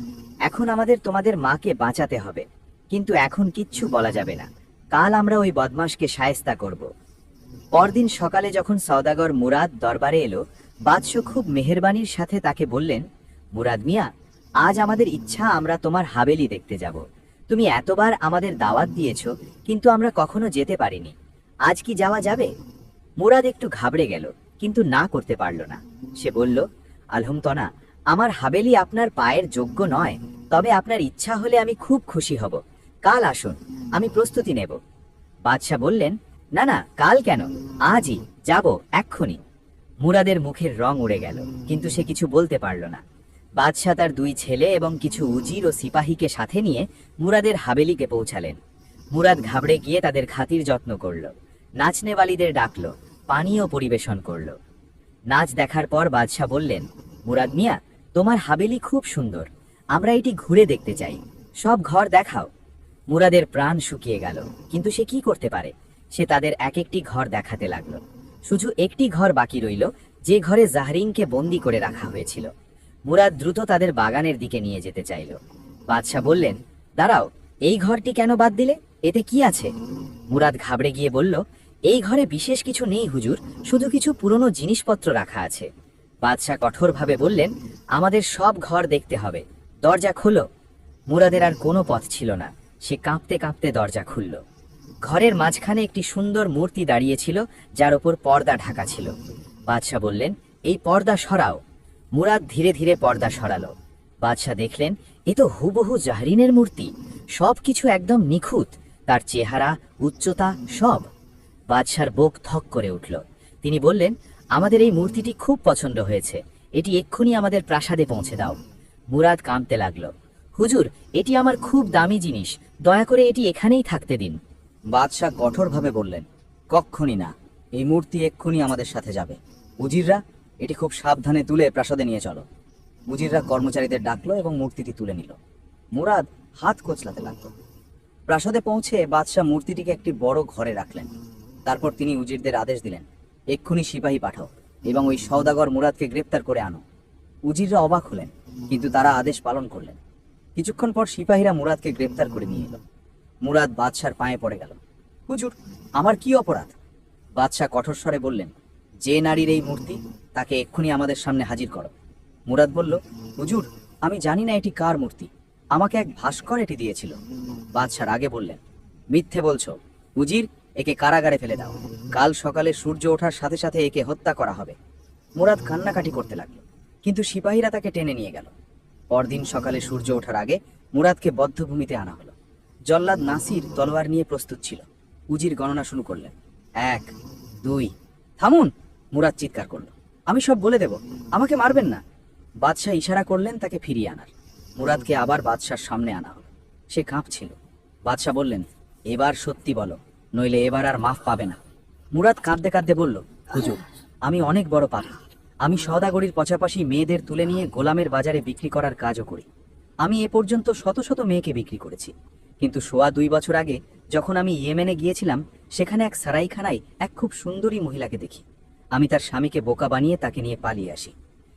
এখন আমাদের তোমাদের মাকে বাঁচাতে হবে, কিন্তু এখন কিচ্ছু বলা যাবে না। কাল আমরা ওই বদমাশকে শায়েস্তা করব। পরদিন সকালে যখন সওদাগর মুরাদ দরবারে এলো, বাদশাহ খুব মেহেরবানির সাথে তাকে বললেন, মুরাদ মিয়া, আজ আমাদের ইচ্ছা আমরা তোমার হাভেলি দেখতে যাব। তুমি এতবার আমাদের দাওয়াত দিয়েছো, কিন্তু আমরা কখনো যেতে পারিনি। আজ কি যাওয়া যাবে? মুরাদ একটু ঘাবড়ে গেল, কিন্তু না করতে পারল না। সে বলল, আলহামতনা, আমার হাভেলি আপনার পায়ের যোগ্য নয়, তবে আপনার ইচ্ছা হলে আমি খুব খুশি হব। কাল আসুন, আমি প্রস্তুতি নেব। বাদশাহ বললেন, না না, কাল কেন, আজই যাব, এক্ষুনি। মুরাদের মুখের রং উড়ে গেল, কিন্তু সে কিছু বলতে পারল না। বাদশাহ তার দুই ছেলে এবং কিছু উজির ও সিপাহীকে সাথে নিয়ে মুরাদের হাভেলিকে পৌঁছালেন। মুরাদ ঘাবড়ে গিয়ে তাদের খাতির যত্ন করল, নাচনেওয়ালিদের ডাকলো, পানীয় পরিবেশন করল। নাচ দেখার পর বাদশাহ বললেন, মুরাদ মিয়া, তোমার হাভেলি খুব সুন্দর, আমরা এটি ঘুরে দেখতে চাই, সব ঘর দেখাও। মুরাদের প্রাণ শুকিয়ে গেল, কিন্তু সে কি করতে পারে? সে তাদের এক একটি ঘর দেখাতে লাগলো। শুধু একটি ঘর বাকি রইল, যে ঘরে জাহরিনকে বন্দি করে রাখা হয়েছিল। মুরাদ দ্রুত তাদের বাগানের দিকে নিয়ে যেতে চাইল। বাদশাহ বললেন, দাঁড়াও, এই ঘরটি কেন বাদ দিলে? এতে কি আছে? মুরাদ ঘাবড়ে গিয়ে বলল, এই ঘরে বিশেষ কিছু নেই হুজুর, শুধু কিছু পুরনো জিনিসপত্র রাখা আছে। বাদশাহ কঠোরভাবে বললেন, আমাদের সব ঘর দেখতে হবে, দরজা খোলো। মুরাদের আর কোনো পথ ছিল না, সে কাঁপতে কাঁপতে দরজা খুলল। ঘরের মাঝখানে একটি সুন্দর মূর্তি দাঁড়িয়েছিল, যার ওপর পর্দা ঢাকা ছিল। বাদশাহ বললেন, এই পর্দা সরাও। মুরাদ ধীরে ধীরে পর্দা সরালো। বাদশাহ দেখলেন, এ তো হুবহু জাহরিনের মূর্তি, সবকিছু একদম নিখুঁত, তার চেহারা, উচ্চতা, সব। বাদশার বুক থক করে উঠল। তিনি বললেন, আমাদের এই মূর্তিটি খুব পছন্দ হয়েছে, এটি এক্ষুনি আমাদের প্রাসাদে পৌঁছে দাও। মুরাদ কাঁদতে লাগলো, হুজুর, এটি আমার খুব দামি জিনিস, দয়া করে এটি এখানেই থাকতে দিন। বাদশাহ কঠোরভাবে বললেন, কক্ষণই না, এই মূর্তি এক্ষুনি আমাদের সাথে যাবে। উজিররা, এটি খুব সাবধানে তুলে প্রাসাদে নিয়ে চলো। উজিররা কর্মচারীদের ডাকলো এবং মূর্তিটি তুলে নিল। মুরাদ হাত কোচলাতে লাগলো। প্রাসাদে পৌঁছে বাদশাহ মূর্তিটিকে একটি বড় ঘরে রাখলেন। তারপর তিনি উজিরদের আদেশ দিলেন, এক্ষুনি সিপাহী পাঠাও এবং ওই সওদাগর মুরাদকে গ্রেপ্তার করে আনো। উজিররা অবাক হলেন, কিন্তু তারা আদেশ পালন করলেন। কিছুক্ষণ পর সিপাহীরা মুরাদকে গ্রেপ্তার করে নিয়ে এলো। মুরাদ বাদশার পায়ে পড়ে গেল, হুজুর, আমার কি অপরাধ? বাদশাহ কঠোর স্বরে বললেন, যে নারীর এই মূর্তি, তাকে এক্ষুনি আমাদের সামনে হাজির করো। মুরাদ বলল, হুজুর, আমি জানি না এটি কার মূর্তি, আমাকে এক ভাস্কর এটি দিয়েছিল। বাদশার আগে বললেন, মিথ্যে বলছো। উজির, একে কারাগারে ফেলে দাও, কাল সকালে সূর্য ওঠার সাথে সাথে একে হত্যা করা হবে। মুরাদ কান্নাকাটি করতে লাগলো, কিন্তু সিপাহীরা তাকে টেনে নিয়ে গেল। পরদিন সকালে সূর্য ওঠার আগে মুরাদকে বদ্ধভূমিতে আনা হলো। জল্লাদ নাসির তলোয়ার নিয়ে প্রস্তুত ছিল। উজির গণনা শুরু করলেন, 1, 2। থামুন! মুরাদ চিৎকার করল, আমি সব বলে দেব, আমাকে মারবেন না। বাদশাহ ইশারা করলেন তাকে ফিরিয়ে আনার। মুরাদকে আবার বাদশার সামনে আনা হলো। সে কাঁপছিল। বাদশাহ বললেন, এবার সত্যি বলো, নইলে এবার আর মাফ পাবে না। মুরাদ কাঁদতে কাঁদতে বলল, হুজুর, আমি অনেক বড় পাপী। আমি সওদাগরির পাশাপাশি মেয়েদের তুলে নিয়ে গোলামের বাজারে বিক্রি করার কাজও করি। আমি এ পর্যন্ত শত শত মেয়েকে বিক্রি করেছি, কিন্তু 2.25 বছর আগে যখন আমি ইয়েমেনে গিয়েছিলাম, সেখানে এক সারাইখানায় এক খুব সুন্দরী মহিলাকে দেখি। আমি তার স্বামীকে বোকা বানিয়ে তাকে নিয়ে পালিয়ে আসি।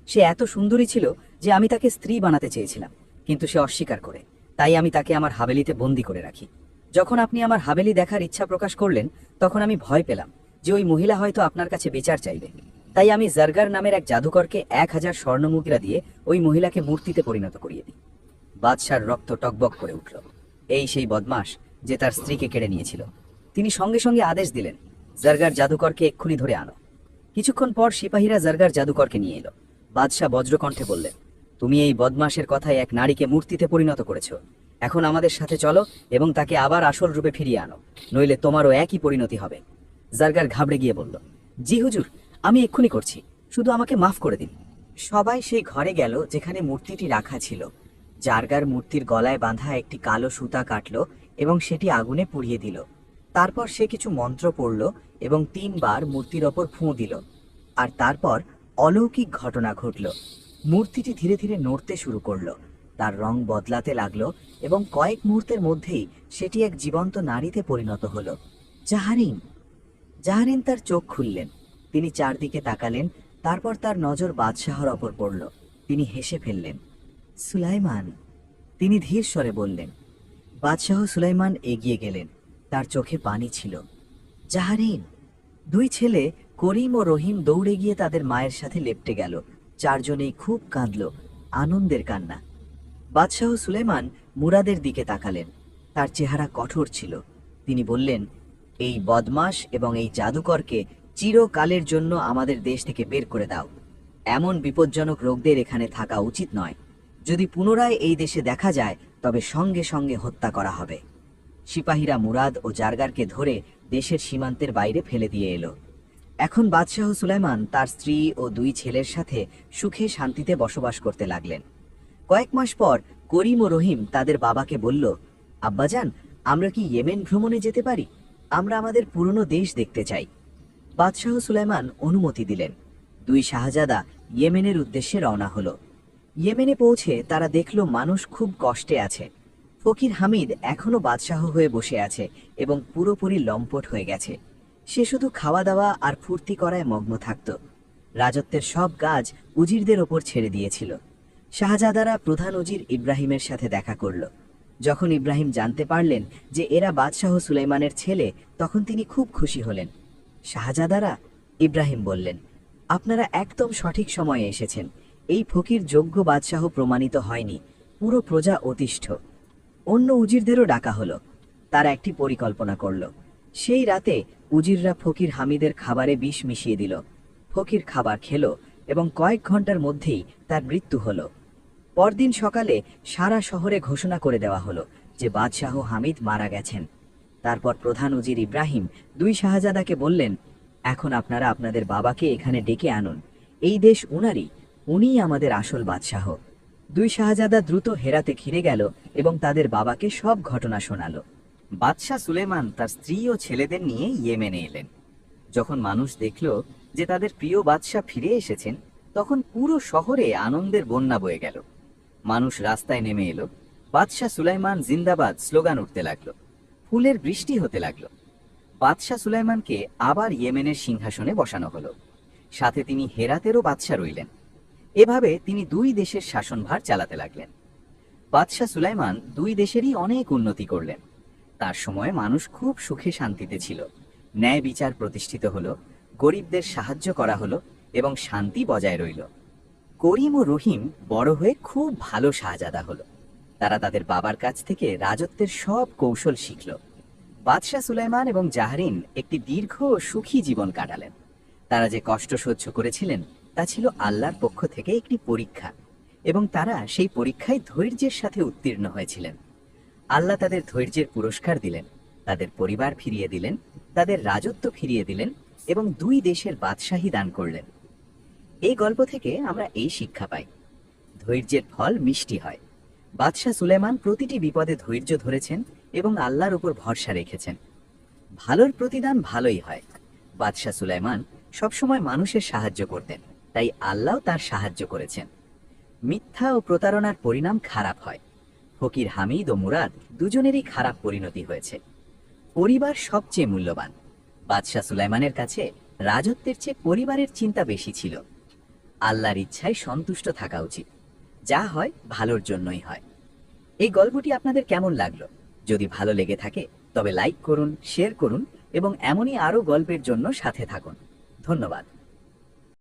সে এত সুন্দরী ছিল যে আমি তাকে স্ত্রী বানাতে চেয়েছিলাম, কিন্তু সে অস্বীকার করে। তাই আমি তাকে আমার হাভেলিতে বন্দি করে রাখি। যখন আপনি আমার হাভেলি দেখার ইচ্ছা প্রকাশ করলেন, তখন আমি ভয় পেলাম যে ওই মহিলা হয়তো আপনার কাছে বিচার চাইবে। তাই আমি জারগার নামের এক জাদুকরকে 1000 স্বর্ণমুদ্রা দিয়ে ওই মহিলাকে মূর্তিতে পরিণত করিয়ে দিই। বাদশার রক্ত টকবক করে উঠল। এই সেই বদমাশ যে তার স্ত্রীকে কেড়ে নিয়েছিল। তিনি সঙ্গে সঙ্গে আদেশ দিলেন, জারগার জাদুকরকে এক্ষুনি ধরে আনো। কিছুক্ষণ পর সিপাহীরা জারগার জাদুকরকে নিয়ে এলো। বাদশাহ বজ্রকণ্ঠে বললেন, তুমি এই বদমাশের কথায় এক নারীকে মূর্তিতে পরিণত করেছ। এখন আমাদের সাথে চলো এবং তাকে আবার আসল রূপে ফিরিয়ে আনো, নইলে তোমারও একই পরিণতি হবে। জারগার ঘাবড়ে গিয়ে বলল, জি হুজুর, আমি এক্ষুনি করছি, শুধু আমাকে মাফ করে দিন। সবাই সেই ঘরে গেল যেখানে মূর্তিটি রাখা ছিল। জারগার মূর্তির গলায় বাঁধা একটি কালো সুতা কাটল এবং সেটি আগুনে পুড়িয়ে দিল। তারপর সে কিছু মন্ত্র পড়ল এবং 3 বার মূর্তির ওপর ফুঁ দিল। আর তারপর অলৌকিক ঘটনা ঘটল। মূর্তিটি ধীরে ধীরে নড়তে শুরু করলো, তার রং বদলাতে লাগলো এবং কয়েক মুহূর্তের মধ্যেই সেটি এক জীবন্ত নারীতে পরিণত হলো। জাহারিন! জাহারিন তার চোখ খুললেন। তিনি চারদিকে তাকালেন, তারপর তার নজর বাদশাহর ওপর পড়ল। তিনি হেসে ফেললেন। সুলাইমান! তিনি ধীর স্বরে বললেন। বাদশাহ সুলাইমান এগিয়ে গেলেন, তার চোখে পানি ছিল। জাহারিন! 2 ছেলে করিম ও রহিম দৌড়ে গিয়ে তাদের মায়ের সাথে লেপ্টে গেল। 4 জনেই খুব কাঁদল, আনন্দের কান্না। বাদশাহ সুলাইমান মুরাদের দিকে তাকালেন, তার চেহারা কঠোর ছিল। তিনি বললেন, এই বদমাশ এবং এই জাদুকরকে চিরকালের জন্য আমাদের দেশ থেকে বের করে দাও। এমন বিপজ্জনক রোগদের এখানে থাকা উচিত নয়। যদি পুনরায় এই দেশে দেখা যায় তবে সঙ্গে সঙ্গে হত্যা করা হবে। সিপাহীরা মুরাদ ও জারগারকে ধরে দেশের সীমান্তের বাইরে ফেলে দিয়ে এলো। এখন বাদশাহ সুলাইমান তার স্ত্রী ও 2 ছেলের সাথে সুখে শান্তিতে বসবাস করতে লাগলেন। কয়েক মাস পর করিম ও রহিম তাদের বাবাকে বলল, আব্বাজান, আমরা কি ইয়েমেন ভ্রমণে যেতে পারি? আমরা আমাদের পুরনো দেশ দেখতে চাই। বাদশাহ সুলাইমান অনুমতি দিলেন। 2 শাহজাদা ইয়েমেনের উদ্দেশ্যে রওনা হলো। ইয়েমেনে পৌঁছে তারা দেখল মানুষ খুব কষ্টে আছে। ফকির হামিদ এখনো বাদশাহ হয়ে বসে আছে এবং পুরোপুরি লম্পট হয়ে গেছে। সে শুধু খাওয়া দাওয়া আর ফুর্তি করায় মগ্ন থাকত। রাজত্বের সব কাজ উজিরদের ওপর ছেড়ে দিয়েছিল। শাহজাদারা প্রধান উজির ইব্রাহিমের সাথে দেখা করল। যখন ইব্রাহিম জানতে পারলেন যে এরা বাদশাহ সুলাইমানের ছেলে, তখন তিনি খুব খুশি হলেন। শাহজাদারা, ইব্রাহিম বললেন, আপনারা একদম সঠিক সময়ে এসেছেন। এই ফকির যোগ্য বাদশাহ প্রমাণিত হয়নি, পুরো প্রজা অতিষ্ঠ। অন্য উজিরদেরও ডাকা হলো। তারা একটি পরিকল্পনা করল। সেই রাতে উজিররা ফকির হামিদের খাবারে বিষ মিশিয়ে দিল। ফকির খাবার খেল এবং কয়েক ঘন্টার মধ্যেই তার মৃত্যু হলো। পরদিন সকালে সারা শহরে ঘোষণা করে দেওয়া হলো যে বাদশাহ হামিদ মারা গেছেন। তারপর প্রধান উজির ইব্রাহিম 2 শাহজাদাকে বললেন, এখন আপনারা আপনাদের বাবাকে এখানে ডেকে আনুন। এই দেশ উনারই, উনিই আমাদের আসল বাদশাহ। 2 শাহজাদা দ্রুত হেরাতে ঘিরে গেল এবং তাদের বাবাকে সব ঘটনা শোনালো। বাদশাহ সুলেমান তার স্ত্রী ও ছেলেদের নিয়ে ইয়েমেনে এলেন। যখন মানুষ দেখল যে তাদের প্রিয় বাদশাহ ফিরে এসেছেন, তখন পুরো শহরে আনন্দের বন্যা বয়ে গেল। মানুষ রাস্তায় নেমে এলো। বাদশাহ সুলাইমান জিন্দাবাদ স্লোগান উঠতে লাগলো। ফুলের বৃষ্টি হতে লাগলো। বাদশাহ সুলাইমানকে আবার ইয়েমেনের সিংহাসনে বসানো হলো। সাথে তিনি হেরাতেরও বাদশাহ রইলেন। এভাবে তিনি 2 দেশের শাসনভার চালাতে লাগলেন। বাদশাহ সুলাইমান 2 দেশেরই অনেক উন্নতি করলেন। তার সময় মানুষ খুব সুখে শান্তিতে ছিল। ন্যায় বিচার প্রতিষ্ঠিত হলো, গরিবদের সাহায্য করা হলো এবং শান্তি বজায় রইল। করিম ও রহিম বড় হয়ে খুব ভালো শাহজাদা হলো। তারা তাদের বাবার কাছ থেকে রাজত্বের সব কৌশল শিখল। বাদশাহ সুলাইমান এবং জাহরিন একটি দীর্ঘ ও সুখী জীবন কাটালেন। তারা যে কষ্ট সহ্য করেছিলেন তা ছিল আল্লাহর পক্ষ থেকে একটি পরীক্ষা, এবং তারা সেই পরীক্ষায় ধৈর্যের সাথে উত্তীর্ণ হয়েছিলেন। আল্লাহ তাদের ধৈর্যের পুরস্কার দিলেন, তাদের পরিবার ফিরিয়ে দিলেন, তাদের রাজত্ব ফিরিয়ে দিলেন এবং 2 দেশের বাদশাহী দান করলেন। এই গল্প থেকে আমরা এই শিক্ষা পাই, ধৈর্যের ফল মিষ্টি হয়। বাদশাহ সুলাইমান প্রতিটি বিপদে ধৈর্য ধরেছেন এবং আল্লাহর উপর ভরসা রেখেছেন। ভালোর প্রতিদান ভালোই হয়। বাদশাহ সুলাইমান সবসময় মানুষের সাহায্য করতেন, তাই আল্লাহ তার সাহায্য করেছেন। মিথ্যা ও প্রতারণার পরিণাম খারাপ হয়। ফকির হামিদ ও মুরাদ দুজনেরই খারাপ পরিণতি হয়েছে। পরিবার সবচেয়ে মূল্যবান। বাদশাহ সুলাইমানের কাছে রাজত্বের চেয়ে পরিবারের চিন্তা বেশি ছিল। আল্লাহর ইচ্ছায় সন্তুষ্ট থাকা উচিত। যা হয় ভালোর জন্যই হয়। এই গল্পটি আপনাদের কেমন লাগলো? যদি ভালো লেগে থাকে তবে লাইক করুন, শেয়ার করুন এবং এমনই আরও গল্পের জন্য সাথে থাকুন। ধন্যবাদ।